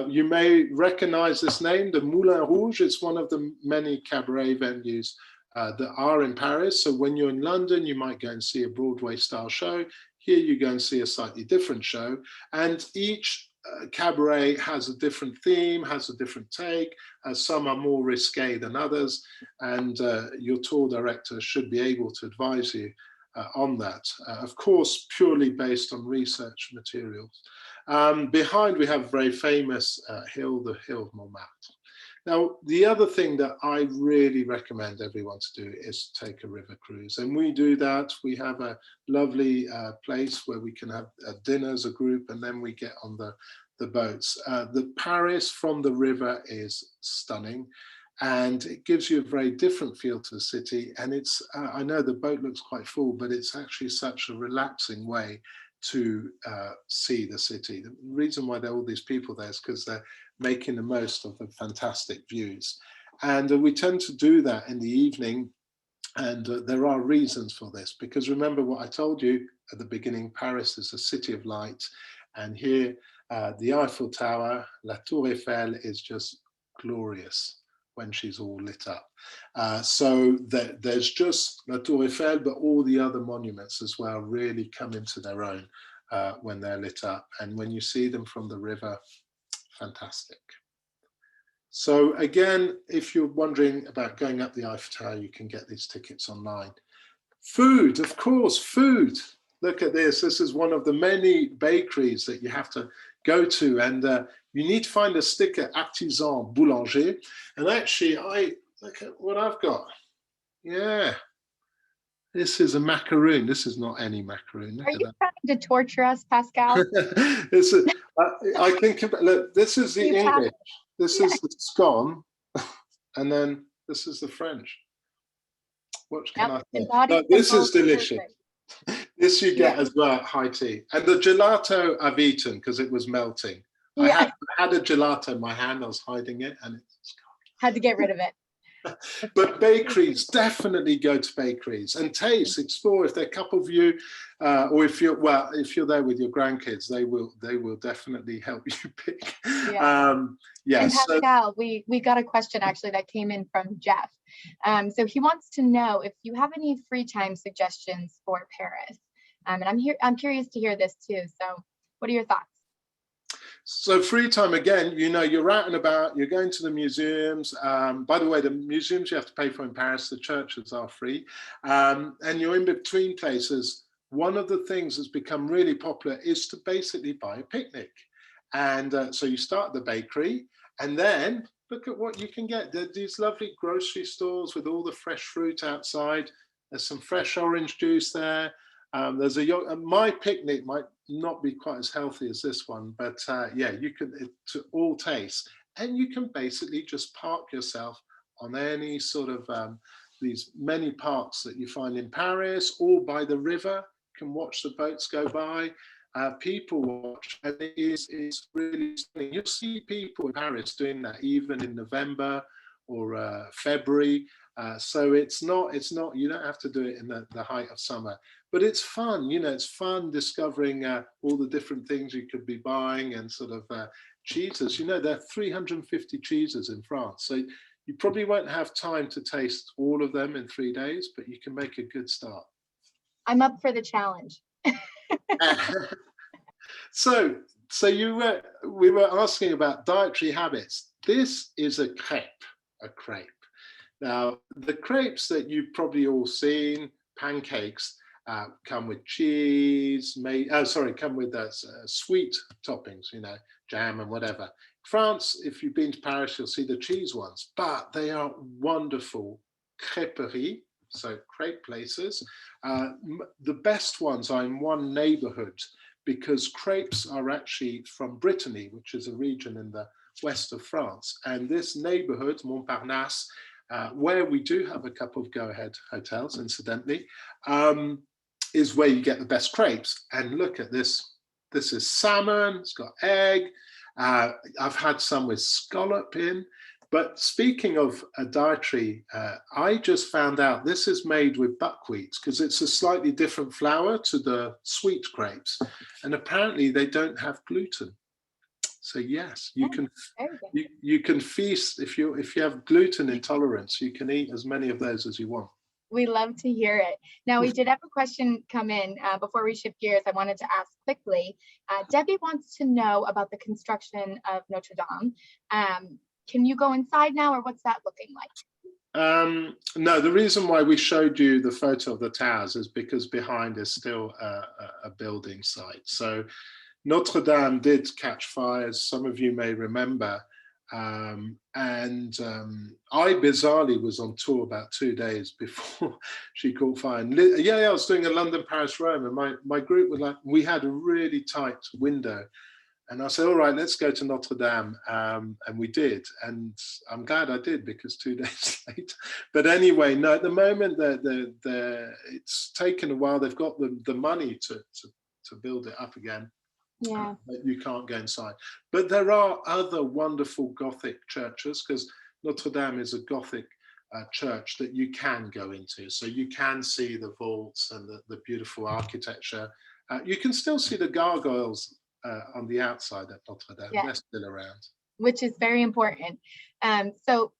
You may recognize this name, the Moulin Rouge. It's one of the many cabaret venues that are in Paris. So when you're in London, you might go and see a Broadway style show. Here you go and see a slightly different show, and each cabaret has a different theme, has a different take. Some are more risque than others, and your tour director should be able to advise you on that. Of course, purely based on research materials. Behind we have a very famous hill, the Hill of Montmartre. Now, the other thing that I really recommend everyone to do is take a river cruise. And we do that. We have a lovely place where we can have dinner as a group, and then we get on the boats. The Paris from the river is stunning, and it gives you a very different feel to the city. And it's, I know the boat looks quite full, but it's actually such a relaxing way to see the city. The reason why there are all these people there is because they're making the most of the fantastic views. And we tend to do that in the evening. And there are reasons for this, because remember what I told you at the beginning, Paris is a city of light. And here, the Eiffel Tower, La Tour Eiffel, is just glorious when she's all lit up. So there's just La Tour Eiffel, but all the other monuments as well really come into their own when they're lit up. And when you see them from the river, fantastic. So again, if you're wondering about going up the Eiffel Tower, you can get these tickets online. Food, of course, food. Look at this. This is one of the many bakeries that you have to go to, and you need to find a sticker, Artisan Boulanger. And actually, look at what I've got. Yeah, this is a macaroon. This is not any macaroon. Look Are at you that. trying to torture us, Pascal? I think about, look, this is the English. This is the scone, and then this is the French. What can I say? No, this is delicious. This you get as well at high tea. And the gelato I've eaten because it was melting. I had a gelato in my hand, I was hiding it, and it's gone. Had to get rid of it. But bakeries, definitely go to bakeries and taste, explore. If there are a couple of you, or if you're there with your grandkids, they will definitely help you pick. Yeah. And Pascal, we got a question actually that came in from Jeff. So he wants to know if you have any free time suggestions for Paris. And I'm curious to hear this too. So what are your thoughts? So free time, again, you're out and about, you're going to the museums. By the way, the museums you have to pay for in Paris, the churches are free. And you're in between places. One of the things that's become really popular is to basically buy a picnic. And so you start at the bakery, and then look at what you can get. There are these lovely grocery stores with all the fresh fruit outside. There's some fresh orange juice there. There's my picnic might not be quite as healthy as this one, but yeah, you can, to all tastes, and you can basically just park yourself on any sort of these many parks that you find in Paris, or by the river. You can watch the boats go by. People watch, and it's really stunning. You'll see people in Paris doing that even in November or February. So it's not, you don't have to do it in the height of summer, but it's fun, it's fun discovering all the different things you could be buying, and sort of cheeses. There are 350 cheeses in France. So you probably won't have time to taste all of them in 3 days, but you can make a good start. I'm up for the challenge. So we were asking about dietary habits. This is a crepe. Now, the crepes that you've probably all seen, pancakes, come with cheese, come with sweet toppings, jam and whatever. France, if you've been to Paris, you'll see the cheese ones, but they are wonderful crêperies, so crepe places. The best ones are in one neighborhood, because crepes are actually from Brittany, which is a region in the west of France. And this neighborhood, Montparnasse, where we do have a couple of go-ahead hotels, incidentally, is where you get the best crepes. And look at this. This is salmon, it's got egg. I've had some with scallop in. But speaking of a dietary, I just found out this is made with buckwheat, because it's a slightly different flour to the sweet crepes. And apparently they don't have gluten. So yes, you can feast. If you have gluten intolerance, you can eat as many of those as you want. We love to hear it. Now, we did have a question come in before we shift gears. I wanted to ask quickly. Debbie wants to know about the construction of Notre Dame. Can you go inside now, or what's that looking like? No, the reason why we showed you the photo of the towers is because behind is still a building site. So Notre Dame did catch fire, as some of you may remember. I bizarrely was on tour about 2 days before she caught fire. And I was doing a London, Paris, Rome, and my group was like, we had a really tight window. And I said, all right, let's go to Notre Dame. And we did. And I'm glad I did, because 2 days later. But anyway, no, at the moment, it's taken a while. They've got the money to to build it up again. Yeah. But you can't go inside. But there are other wonderful Gothic churches, because Notre Dame is a Gothic church that you can go into. So you can see the vaults and the beautiful architecture. You can still see the gargoyles on the outside at Notre Dame. Yeah. They're still around. Which is very important. So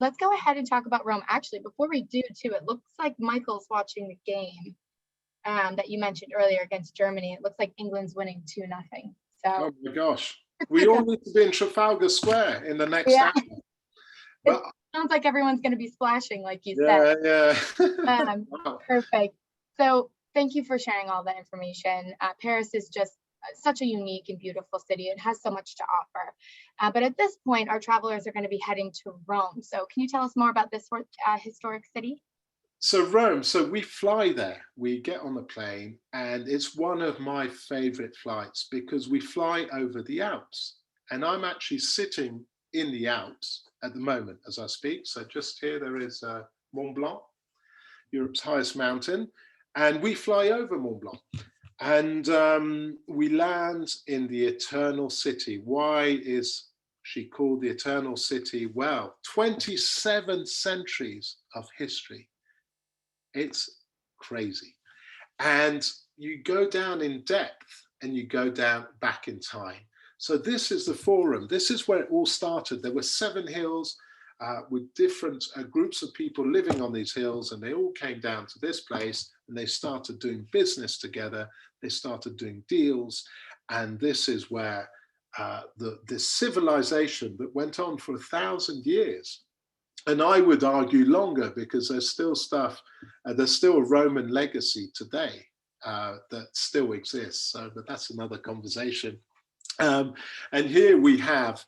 let's go ahead and talk about Rome. Actually, before we do too, it looks like Michael's watching the game that you mentioned earlier against Germany. It looks like England's winning 2-0. So oh my gosh, we all need to be in Trafalgar Square in the next hour. But it sounds like everyone's going to be splashing, like you said. Yeah. Wow. Perfect. So thank you for sharing all that information. Paris is just such a unique and beautiful city. It has so much to offer. But at this point, our travelers are going to be heading to Rome. So can you tell us more about this historic city? So Rome, so we fly there, we get on the plane, and it's one of my favorite flights because we fly over the Alps. And I'm actually sitting in the Alps at the moment as I speak. So just here, there is Mont Blanc, Europe's highest mountain, and we fly over Mont Blanc. And we land in the Eternal City. Why is she called the Eternal City? Well, 27 centuries of history. It's crazy. And you go down in depth and you go down back in time. So this is the Forum. This is where it all started. There were 7 hills with different groups of people living on these hills, and they all came down to this place and they started doing business together. They started doing deals. And this is where the civilization that went on for 1,000 years, and I would argue longer, because there's still stuff, there's still a Roman legacy today that still exists. So, but that's another conversation. And here we have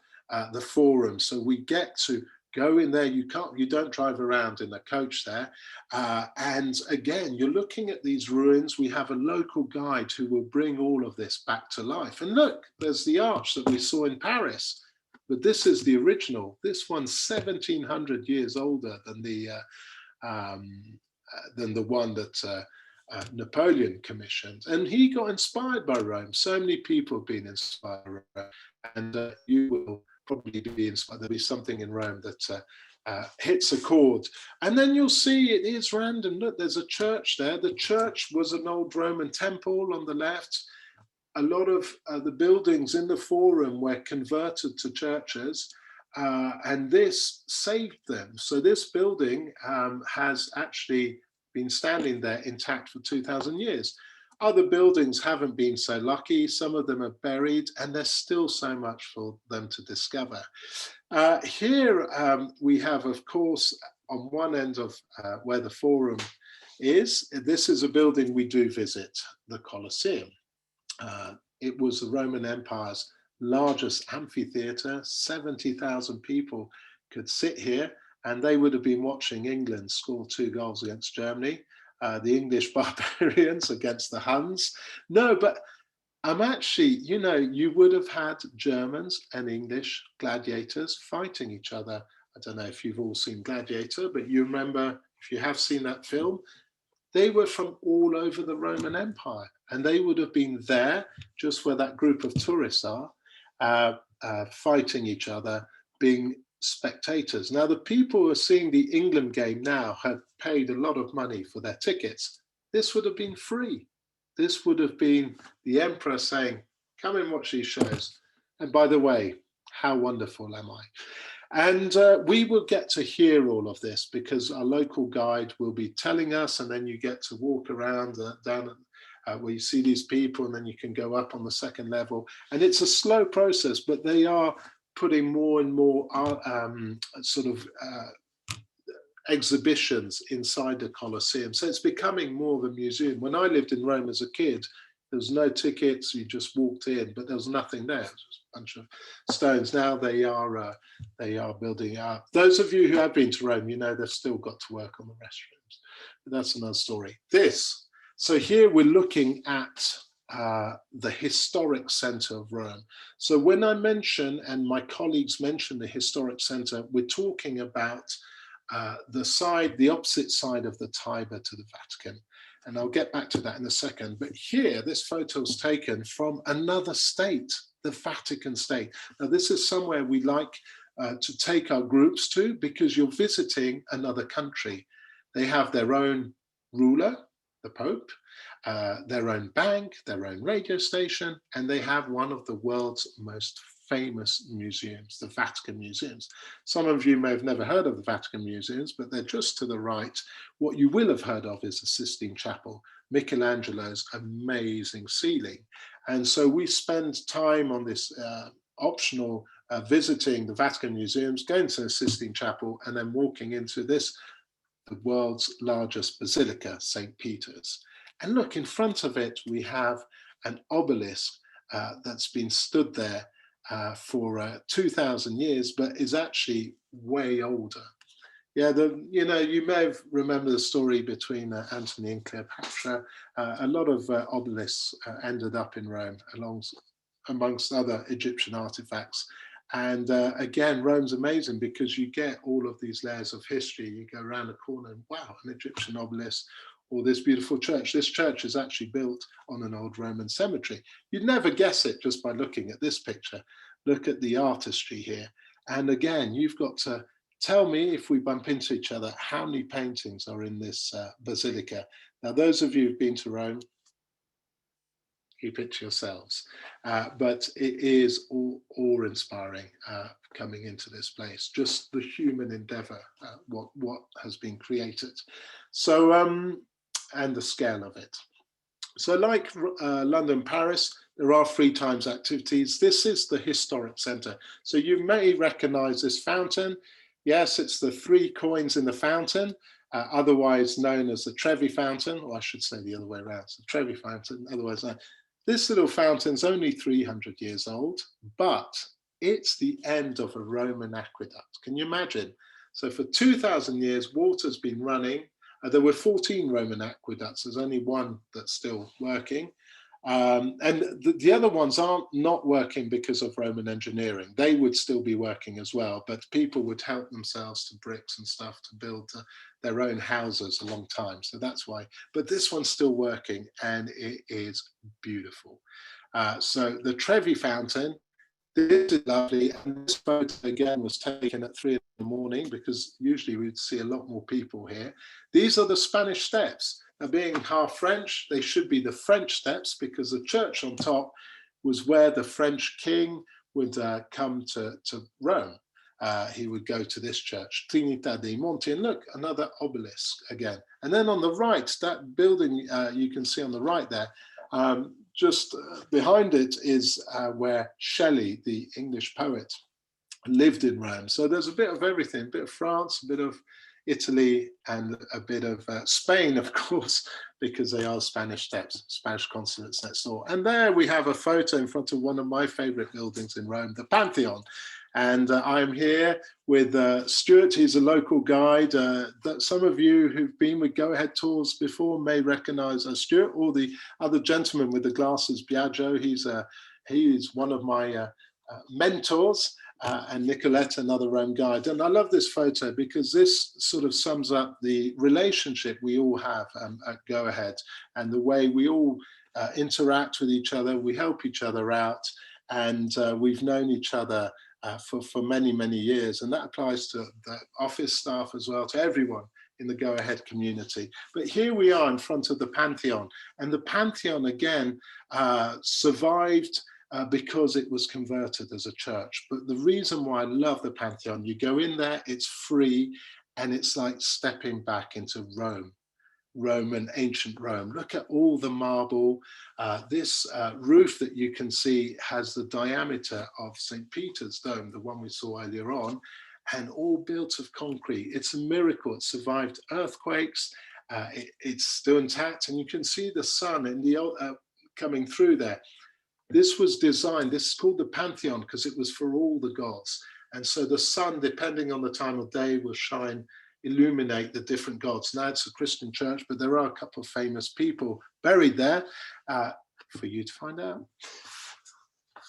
the Forum. So we get to go in there. You don't drive around in a coach there. And again, you're looking at these ruins. We have a local guide who will bring all of this back to life. And look, there's the arch that we saw in Paris. But this is the original. This one's 1,700 years older than the one that Napoleon commissioned. And he got inspired by Rome. So many people have been inspired by Rome. And you will probably be inspired. There'll be something in Rome that hits a chord. And then you'll see it is random. Look, there's a church there. The church was an old Roman temple on the left. A lot of the buildings in the Forum were converted to churches, and this saved them. So this building has actually been standing there intact for 2,000 years. Other buildings haven't been so lucky. Some of them are buried, and there's still so much for them to discover. Here we have, of course, on one end of where the Forum is, this is a building we do visit, the Coliseum. It was the Roman Empire's largest amphitheatre. 70,000 people could sit here, and they would have been watching England score 2 goals against Germany, the English barbarians against the Huns. No, but I'm actually, you know, you would have had Germans and English gladiators fighting each other. I don't know if you've all seen Gladiator, but you remember, if you have seen that film, they were from all over the Roman Empire, and they would have been there just where that group of tourists are, fighting each other, being spectators. Now, the people who are seeing the England game now have paid a lot of money for their tickets. This would have been free. This would have been the emperor saying, come and watch these shows. And by the way, how wonderful am I? And we will get to hear all of this because our local guide will be telling us, and then you get to walk around down where you see these people, and then you can go up on the second level. And it's a slow process, but they are putting more and more exhibitions inside the Colosseum. So it's becoming more of a museum. When I lived in Rome as a kid, there was no tickets, you just walked in, but there was nothing there. It was just a bunch of stones. Now they are building up. Those of you who have been to Rome, you know they've still got to work on the restrooms. But that's another story. So here we're looking at the historic center of Rome. So when I mention, and my colleagues mention the historic center, we're talking about the opposite side of the Tiber to the Vatican. And I'll get back to that in a second. But here, this photo is taken from another state, the Vatican State. Now, this is somewhere we like to take our groups to, because you're visiting another country. They have their own ruler, the Pope, their own bank, their own radio station, and they have one of the world's most famous museums, the Vatican Museums. Some of you may have never heard of the Vatican Museums, but they're just to the right. What you will have heard of is the Sistine Chapel, Michelangelo's amazing ceiling. And so we spend time on this optional visiting the Vatican Museums, going to the Sistine Chapel, and then walking into this, the world's largest basilica, St. Peter's. And look, in front of it, we have an obelisk that's been stood there for 2,000 years, but is actually way older. Yeah, you may have remembered the story between Antony and Cleopatra. A lot of obelisks ended up in Rome, amongst other Egyptian artifacts. And again, Rome's amazing because you get all of these layers of history. You go around the corner and wow, an Egyptian obelisk, or this beautiful church. This church is actually built on an old Roman cemetery. You'd never guess it just by looking at this picture. Look at the artistry here. And again, you've got to tell me, if we bump into each other, how many paintings are in this basilica. Now, those of you who've been to Rome, keep it to yourselves. But it is awe-inspiring coming into this place, just the human endeavor, what has been created. So, and the scale of it. So like London, Paris, there are 3 times activities. This is the historic center. So you may recognize this fountain. Yes, it's the 3 coins in the fountain, otherwise known as the Trevi Fountain, or I should say the other way around, it's the Trevi Fountain, otherwise known. This little fountain's only 300 years old, but it's the end of a Roman aqueduct. Can you imagine? So for 2,000 years, water's been running. There were 14 Roman aqueducts. There's only one that's still working. And the other ones aren't not working because of Roman engineering. They would still be working as well, but people would help themselves to bricks and stuff to build their own houses a long time. So that's why. But this one's still working and it is beautiful. So the Trevi Fountain, this is lovely. And this photo again was taken at 3 in the morning because usually we'd see a lot more people here. These are the Spanish Steps. Now, being half French, they should be the French Steps because the church on top was where the French king would come to Rome. He would go to this church, Trinità dei Monti, and look, another obelisk again. And then on the right, that building you can see on the right there, just behind it is where Shelley, the English poet, lived in Rome. So there's a bit of everything, a bit of France, a bit of Italy, and a bit of Spain, of course, because they are Spanish Steps, Spanish consulates next door. And there we have a photo in front of one of my favorite buildings in Rome, the Pantheon. And I'm here with Stuart. He's a local guide that some of you who've been with Go Ahead Tours before may recognize Stuart, or the other gentleman with the glasses, Biagio. He's one of my mentors. And Nicolette, another Rome guide. And I love this photo because this sort of sums up the relationship we all have at Go Ahead and the way we all interact with each other, we help each other out, and we've known each other for many, many years. And that applies to the office staff as well, to everyone in the Go Ahead community. But here we are in front of the Pantheon, and the Pantheon again survived because it was converted as a church. But the reason why I love the Pantheon, you go in there, it's free, and it's like stepping back into Rome, Roman, ancient Rome. Look at all the marble. This roof that you can see has the diameter of St. Peter's Dome, the one we saw earlier on, and all built of concrete. It's a miracle. It survived earthquakes. It's still intact, and you can see the sun in the coming through there. This was designed, this is called the Pantheon because it was for all the gods. And so the sun, depending on the time of day, will shine, illuminate the different gods. Now it's a Christian church, but there are a couple of famous people buried there for you to find out.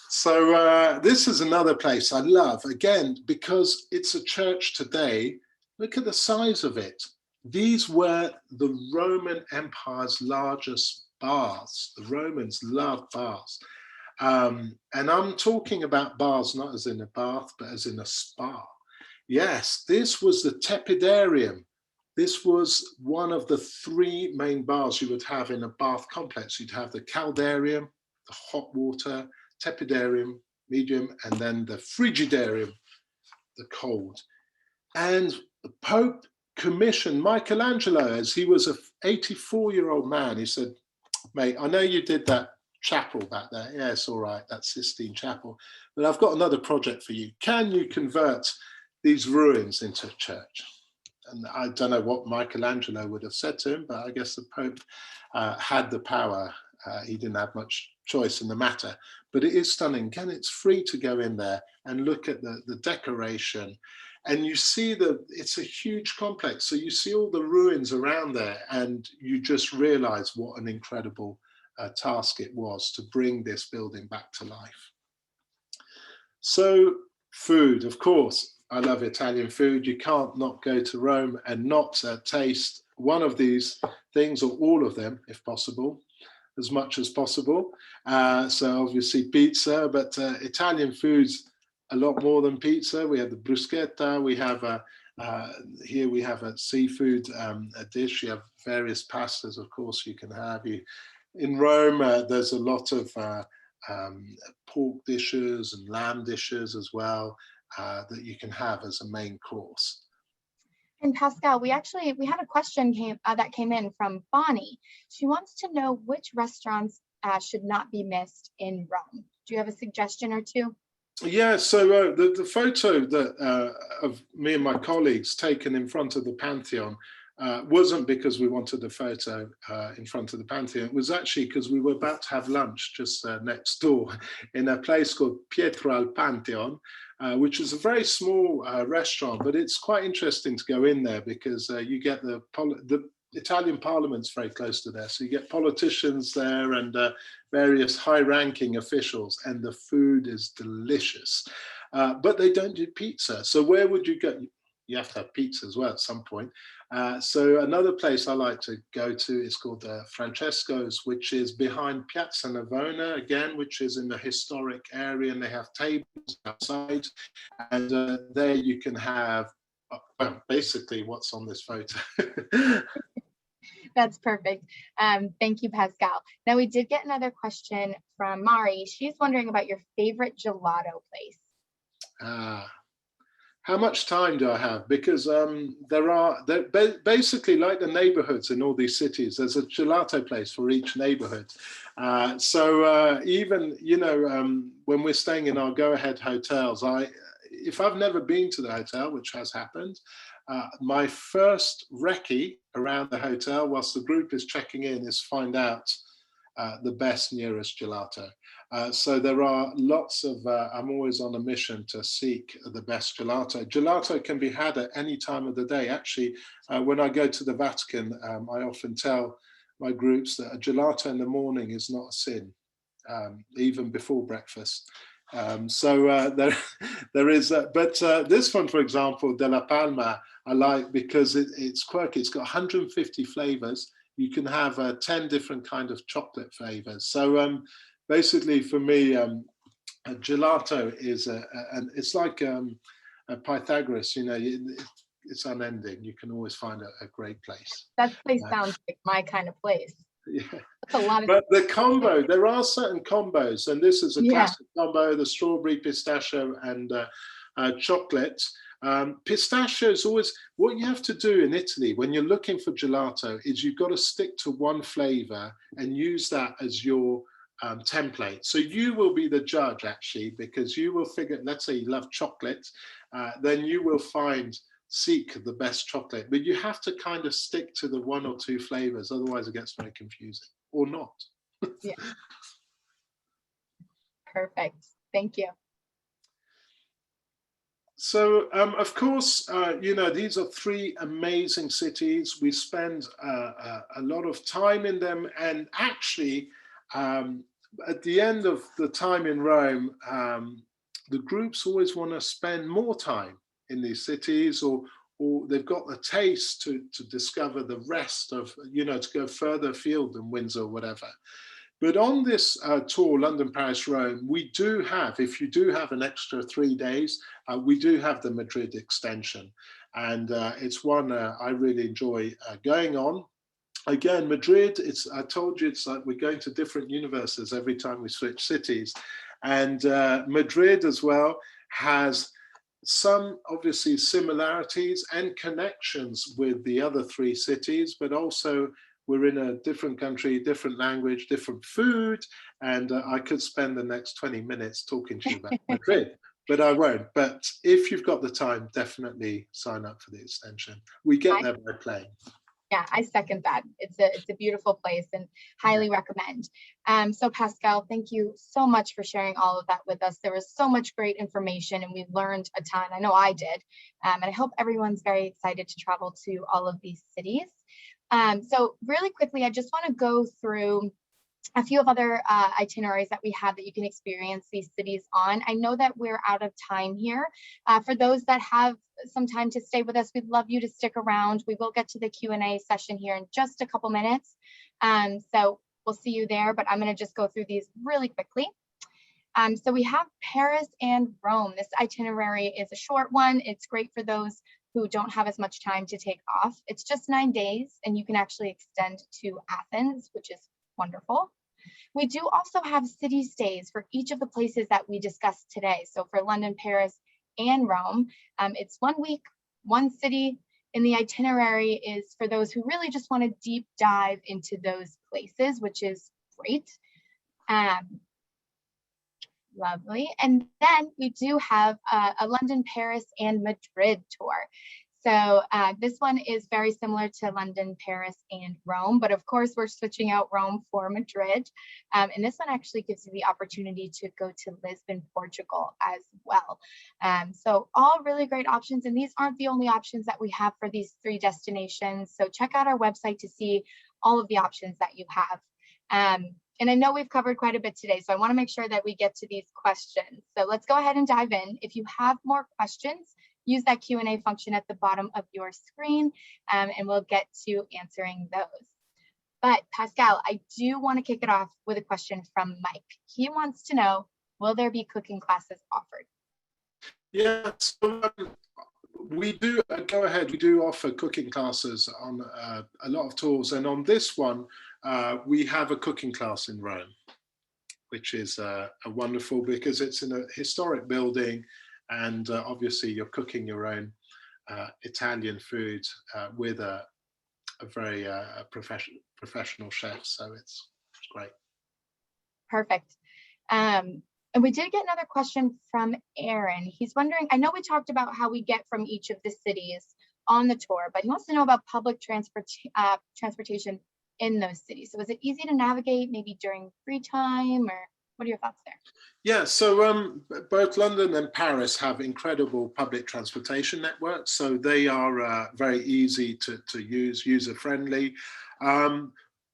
So this is another place I love, again, because it's a church today. Look at the size of it. these were the Roman Empire's largest baths. The Romans loved baths. And I'm talking about baths not as in a bath, but as in a spa. Yes, this was the Tepidarium. This was one of the three main baths you would have in a bath complex. You'd have the Caldarium, the hot water, Tepidarium, medium, and then the Frigidarium, the cold. And the Pope commissioned Michelangelo, as he was an 84-year-old man. He said, mate, I know you did that chapel back there. Yeah, it's all right, that Sistine Chapel. But I've got another project for you. Can you convert these ruins into a church? And I don't know what Michelangelo would have said to him, but I guess the Pope had the power. He didn't have much choice in the matter. But it is stunning. Again, it's free to go in there and look at the decoration. And you see it's a huge complex. So you see all the ruins around there, and you just realize what an incredible task it was to bring this building back to life. So food, of course, I love Italian food. You can't not go to Rome and not taste one of these things, or all of them, if possible, as much as possible. So obviously pizza, but Italian food's a lot more than pizza. We have the bruschetta, we have here we have a seafood a dish. You have various pastas, of course, you can have. In Rome, there's a lot of pork dishes and lamb dishes as well that you can have as a main course. And Pascal, we had a question that came in from Bonnie. She wants to know which restaurants should not be missed in Rome. Do you have a suggestion or two? Yeah, so the photo that of me and my colleagues taken in front of the Pantheon wasn't because we wanted a photo in front of the Pantheon. It was actually because we were about to have lunch just next door in a place called Pietro al Pantheon, which is a very small restaurant, but it's quite interesting to go in there because you get the Italian Parliament's very close to there, so you get politicians there and various high-ranking officials, and the food is delicious. But they don't do pizza, so where would you go? You have to have pizza as well at some point. So another place I like to go to is called Francesco's, which is behind Piazza Navona again, which is in the historic area, and they have tables outside, and there you can have well, basically what's on this photo. That's perfect. Thank you, Pascal. Now, we did get another question from Mari. She's wondering about your favorite gelato place. How much time do I have? Because basically like the neighborhoods in all these cities, there's a gelato place for each neighborhood. So even, you know, when we're staying in our go-ahead hotels, if I've never been to the hotel, which has happened, my first recce around the hotel whilst the group is checking in is find out the best nearest gelato. So there are lots of, I'm always on a mission to seek the best gelato. Gelato can be had at any time of the day. Actually, when I go to the Vatican, I often tell my groups that a gelato in the morning is not a sin, even before breakfast. So there is, but this one, for example, De La Palma, I like because it's quirky. It's got 150 flavors. You can have 10 different kind of chocolate flavors. So basically for me, a gelato is, it's like a Pythagoras, you know, it's unending. You can always find a great place. That place sounds like my kind of place. Yeah. That's a lot of but the combo, there are certain combos, and this is a classic combo, the strawberry, pistachio, and chocolate. Pistachio is always, what you have to do in Italy when you're looking for gelato is you've got to stick to one flavor and use that as your template. So you will be the judge actually, because you will figure, let's say you love chocolate, then you will seek the best chocolate, but you have to kind of stick to the one or two flavors, otherwise it gets very confusing, or not. Yeah. Perfect, thank you. So, of course, you know, these are three amazing cities. We spend a lot of time in them, and actually, at the end of the time in Rome, the groups always want to spend more time in these cities, or or they've got the taste to discover the rest of, to go further afield than Windsor or whatever. But on this tour, London, Paris, Rome, we do have, if you do have an extra 3 days, we do have the Madrid Extension. And it's one I really enjoy going on. Again, Madrid, I told you, it's like we're going to different universes every time we switch cities. And Madrid as well has some obviously similarities and connections with the other 3 cities, but also we're in a different country, different language, different food, and I could spend the next 20 minutes talking to you about Madrid, but I won't. But if you've got the time, definitely sign up for the extension. We get there by plane. Yeah, I second that. It's a beautiful place and highly recommend. So Pascal, thank you so much for sharing all of that with us. There was so much great information and we learned a ton. I know I did. And I hope everyone's very excited to travel to all of these cities. So really quickly, I just want to go through a few of other itineraries that we have that you can experience these cities on. I know that we're out of time here. For those that have some time to stay with us, we'd love you to stick around. We will get to the Q&A session here in just a couple minutes. So we'll see you there, but I'm going to just go through these really quickly. So we have Paris and Rome. This itinerary is a short one. It's great for those who don't have as much time to take off. It's just 9 days and you can actually extend to Athens, which is wonderful. We do also have city stays for each of the places that we discussed today. So for London, Paris, and Rome, it's 1 week, 1 city, and the itinerary is for those who really just want to deep dive into those places, which is great. Lovely. And then we do have a London, Paris, and Madrid tour. So this one is very similar to London, Paris, and Rome, but of course we're switching out Rome for Madrid. And this one actually gives you the opportunity to go to Lisbon, Portugal as well. So all really great options, and these aren't the only options that we have for these 3 destinations. So check out our website to see all of the options that you have. And I know we've covered quite a bit today, so I want to make sure that we get to these questions. So let's go ahead and dive in. If you have more questions, use that Q&A function at the bottom of your screen, and we'll get to answering those. But Pascal, I do want to kick it off with a question from Mike. He wants to know, will there be cooking classes offered? Yeah, so we do, go ahead, we do offer cooking classes on a lot of tours, and on this one, we have a cooking class in Rome, which is a wonderful, because it's in a historic building, and obviously you're cooking your own Italian food with a very professional chef, so it's great. Perfect. And we did get another question from Aaron. He's wondering, I know we talked about how we get from each of the cities on the tour, but he wants to know about public transportation in those cities. So is it easy to navigate maybe during free time, or what are your thoughts there? Yeah, so both London and Paris have incredible public transportation networks, so they are very easy to use, user-friendly.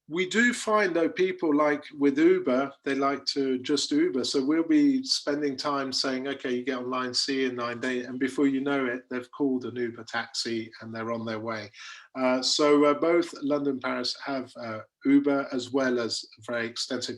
We do find, though, people like with Uber, they like to just Uber. So we'll be spending time saying, okay, you get on line C in 9 days, and before you know it, they've called an Uber taxi and they're on their way. So both London and Paris have Uber, as well as very extensive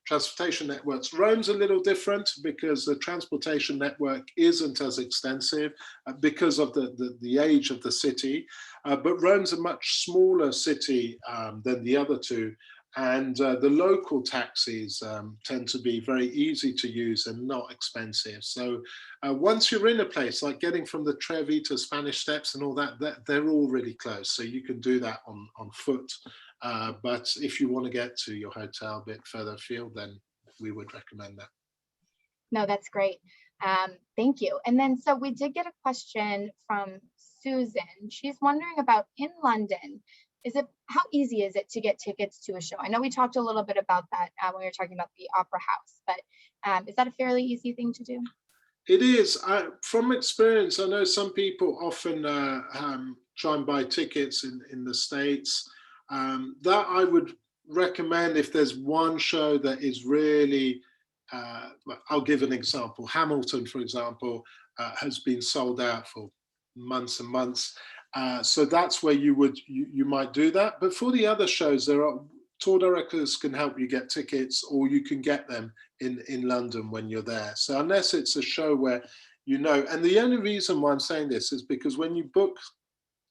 transportation networks. Rome's a little different because the transportation network isn't as extensive because of the age of the city. But Rome's a much smaller city than the other 2. And the local taxis tend to be very easy to use and not expensive. So once you're in a place, like getting from the Trevi to Spanish Steps and all that, they're all really close. So you can do that on foot. But if you want to get to your hotel a bit further afield, then we would recommend that. No, that's great. Thank you. And then, so we did get a question from Susan. She's wondering about in London, how easy is it to get tickets to a show? I know we talked a little bit about that when we were talking about the Opera House, but is that a fairly easy thing to do? It is. From experience, I know some people often try and buy tickets in the States. That I would recommend if there's one show that is really, I'll give an example. Hamilton, for example, has been sold out for months and months. So that's where you might do that. But for the other shows, there are tour directors can help you get tickets, or you can get them in London when you're there. So unless it's a show where you know, and the only reason why I'm saying this is because when you book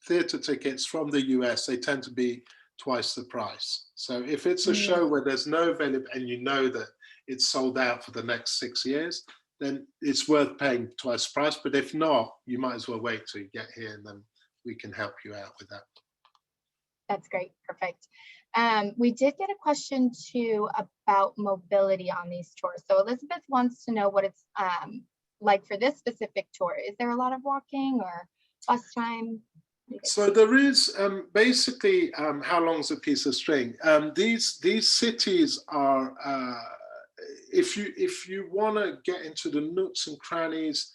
theatre tickets from the US, they tend to be twice the price. So if it's a show where there's no available and you know that it's sold out for the next 6 years, then it's worth paying twice the price. But if not, you might as well wait till you get here, and then we can help you out with that. That's great. Perfect. We did get a question too about mobility on these tours. So Elizabeth wants to know what it's like for this specific tour. Is there a lot of walking or bus time? So there is basically, how long's a piece of string? These cities are, if you want to get into the nooks and crannies,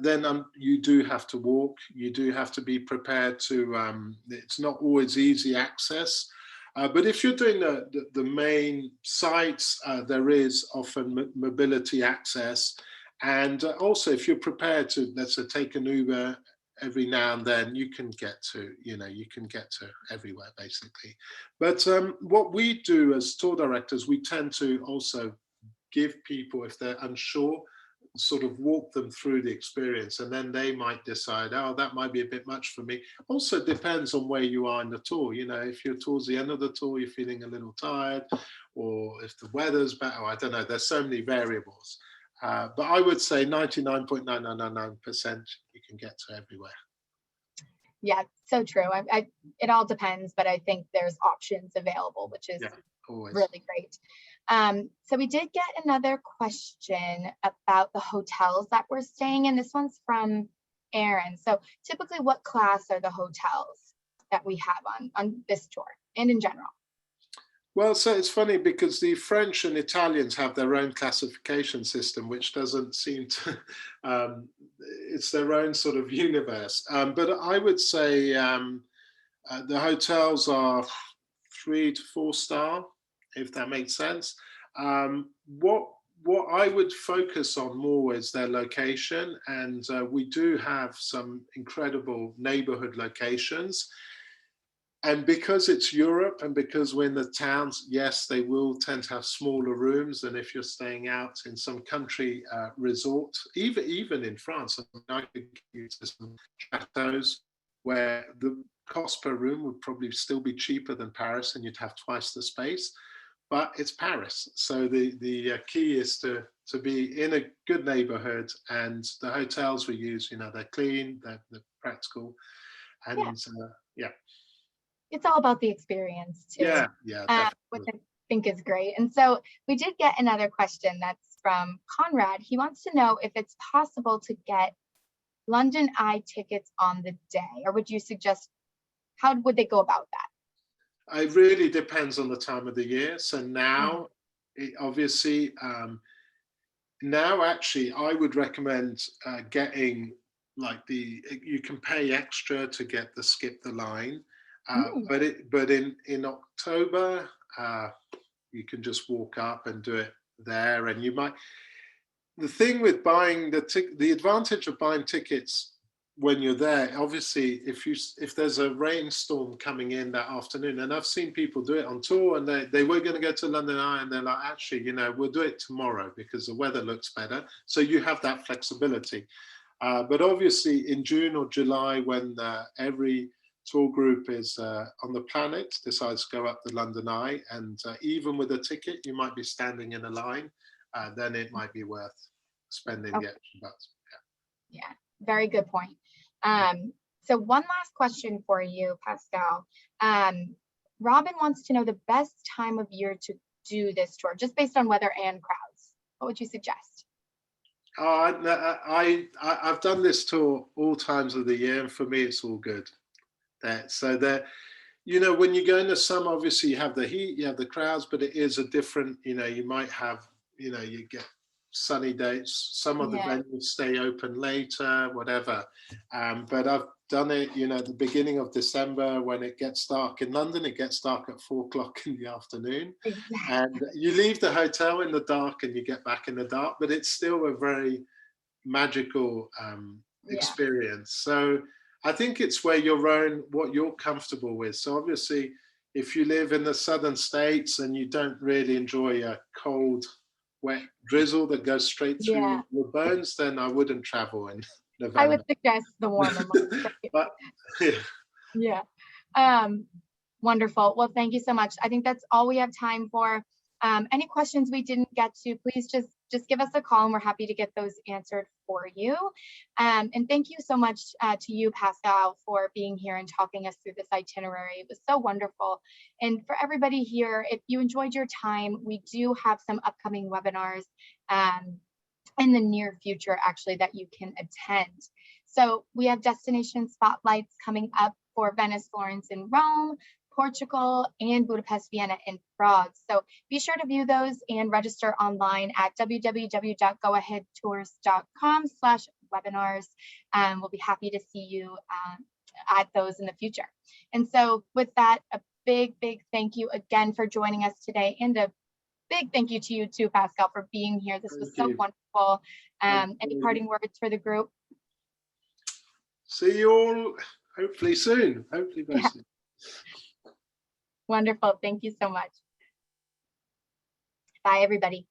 then you do have to walk. You do have to be prepared to. It's not always easy access, but if you're doing the main sites, there is often mobility access, and also if you're prepared to, let's say, take an Uber every now and then, you can get to everywhere basically. But what we do as tour directors, we tend to also give people, if they're unsure, sort of walk them through the experience, and then they might decide, oh, that might be a bit much for me. Also depends on where you are in the tour. If you're towards the end of the tour, you're feeling a little tired, or if the weather's bad, I don't know, there's so many variables. But I would say 99.9999% you can get to everywhere. Yeah, so true. It all depends, but I think there's options available, which is really great. So we did get another question about the hotels that we're staying in. This one's from Aaron. So typically, what class are the hotels that we have on this tour and in general? Well, so it's funny because the French and Italians have their own classification system, which doesn't seem to, it's their own sort of universe. But I would say the hotels are 3 to 4 star, if that makes sense. What I would focus on more is their location. And we do have some incredible neighborhood locations. And because it's Europe and because we're in the towns, yes, they will tend to have smaller rooms than if you're staying out in some country resort, even in France. I could use some chateaus where the cost per room would probably still be cheaper than Paris, and you'd have twice the space. But it's Paris. So the key is to be in a good neighborhood, and the hotels we use, they're clean, they're practical, and yeah. It's all about the experience too. Yeah, which I think is great. And so we did get another question that's from Conrad. He wants to know if it's possible to get London Eye tickets on the day, or would you suggest, how would they go about that? It really depends on the time of the year. So now, obviously, now actually, I would recommend getting you can pay extra to get the skip the line. But in October, you can just walk up and do it there. And the thing with buying the advantage of buying tickets when you're there, obviously, if there's a rainstorm coming in that afternoon, and I've seen people do it on tour, and they were going to go to London Eye, and they're like, actually, we'll do it tomorrow because the weather looks better. So you have that flexibility. But obviously, in June or July, when every tour group is on the planet, decides to go up the London Eye, and even with a ticket, you might be standing in a line, then it might be worth spending the extra bucks. Yeah, very good point. So one last question for you, Pascal. Robin wants to know the best time of year to do this tour, just based on weather and crowds. What would you suggest? I've done this tour all times of the year, and for me, it's all good. So that, when you go into summer, obviously you have the heat, you have the crowds, but it is a different, you might have, you get sunny days, some of the venues stay open later, whatever. But I've done it, at the beginning of December when it gets dark. In London, it gets dark at 4 o'clock in the afternoon. Exactly. And you leave the hotel in the dark and you get back in the dark, but it's still a very magical experience. So I think it's where what you're comfortable with. So obviously, if you live in the southern states and you don't really enjoy a cold, wet drizzle that goes straight Yeah, through your bones, then I wouldn't travel in I November. would suggest the warmer months. Right? But yeah. Yeah. Wonderful. Well, thank you so much. I think that's all we have time for. Any questions we didn't get to, please just give us a call and we're happy to get those answered for you. And thank you so much to you, Pascal, for being here and talking us through this itinerary. It was so wonderful. And for everybody here, if you enjoyed your time, we do have some upcoming webinars in the near future, actually, that you can attend. So we have destination spotlights coming up for Venice, Florence, and Rome, Portugal, and Budapest, Vienna, and Prague. So be sure to view those and register online at www.goaheadtours.com/webinars. We'll be happy to see you at those in the future. And so with that, a big thank you again for joining us today, and a big thank you to you too, Pascal, for being here. This was so wonderful. Any parting words for the group? See you all hopefully soon. Hopefully very soon. Wonderful. Thank you so much. Bye, everybody.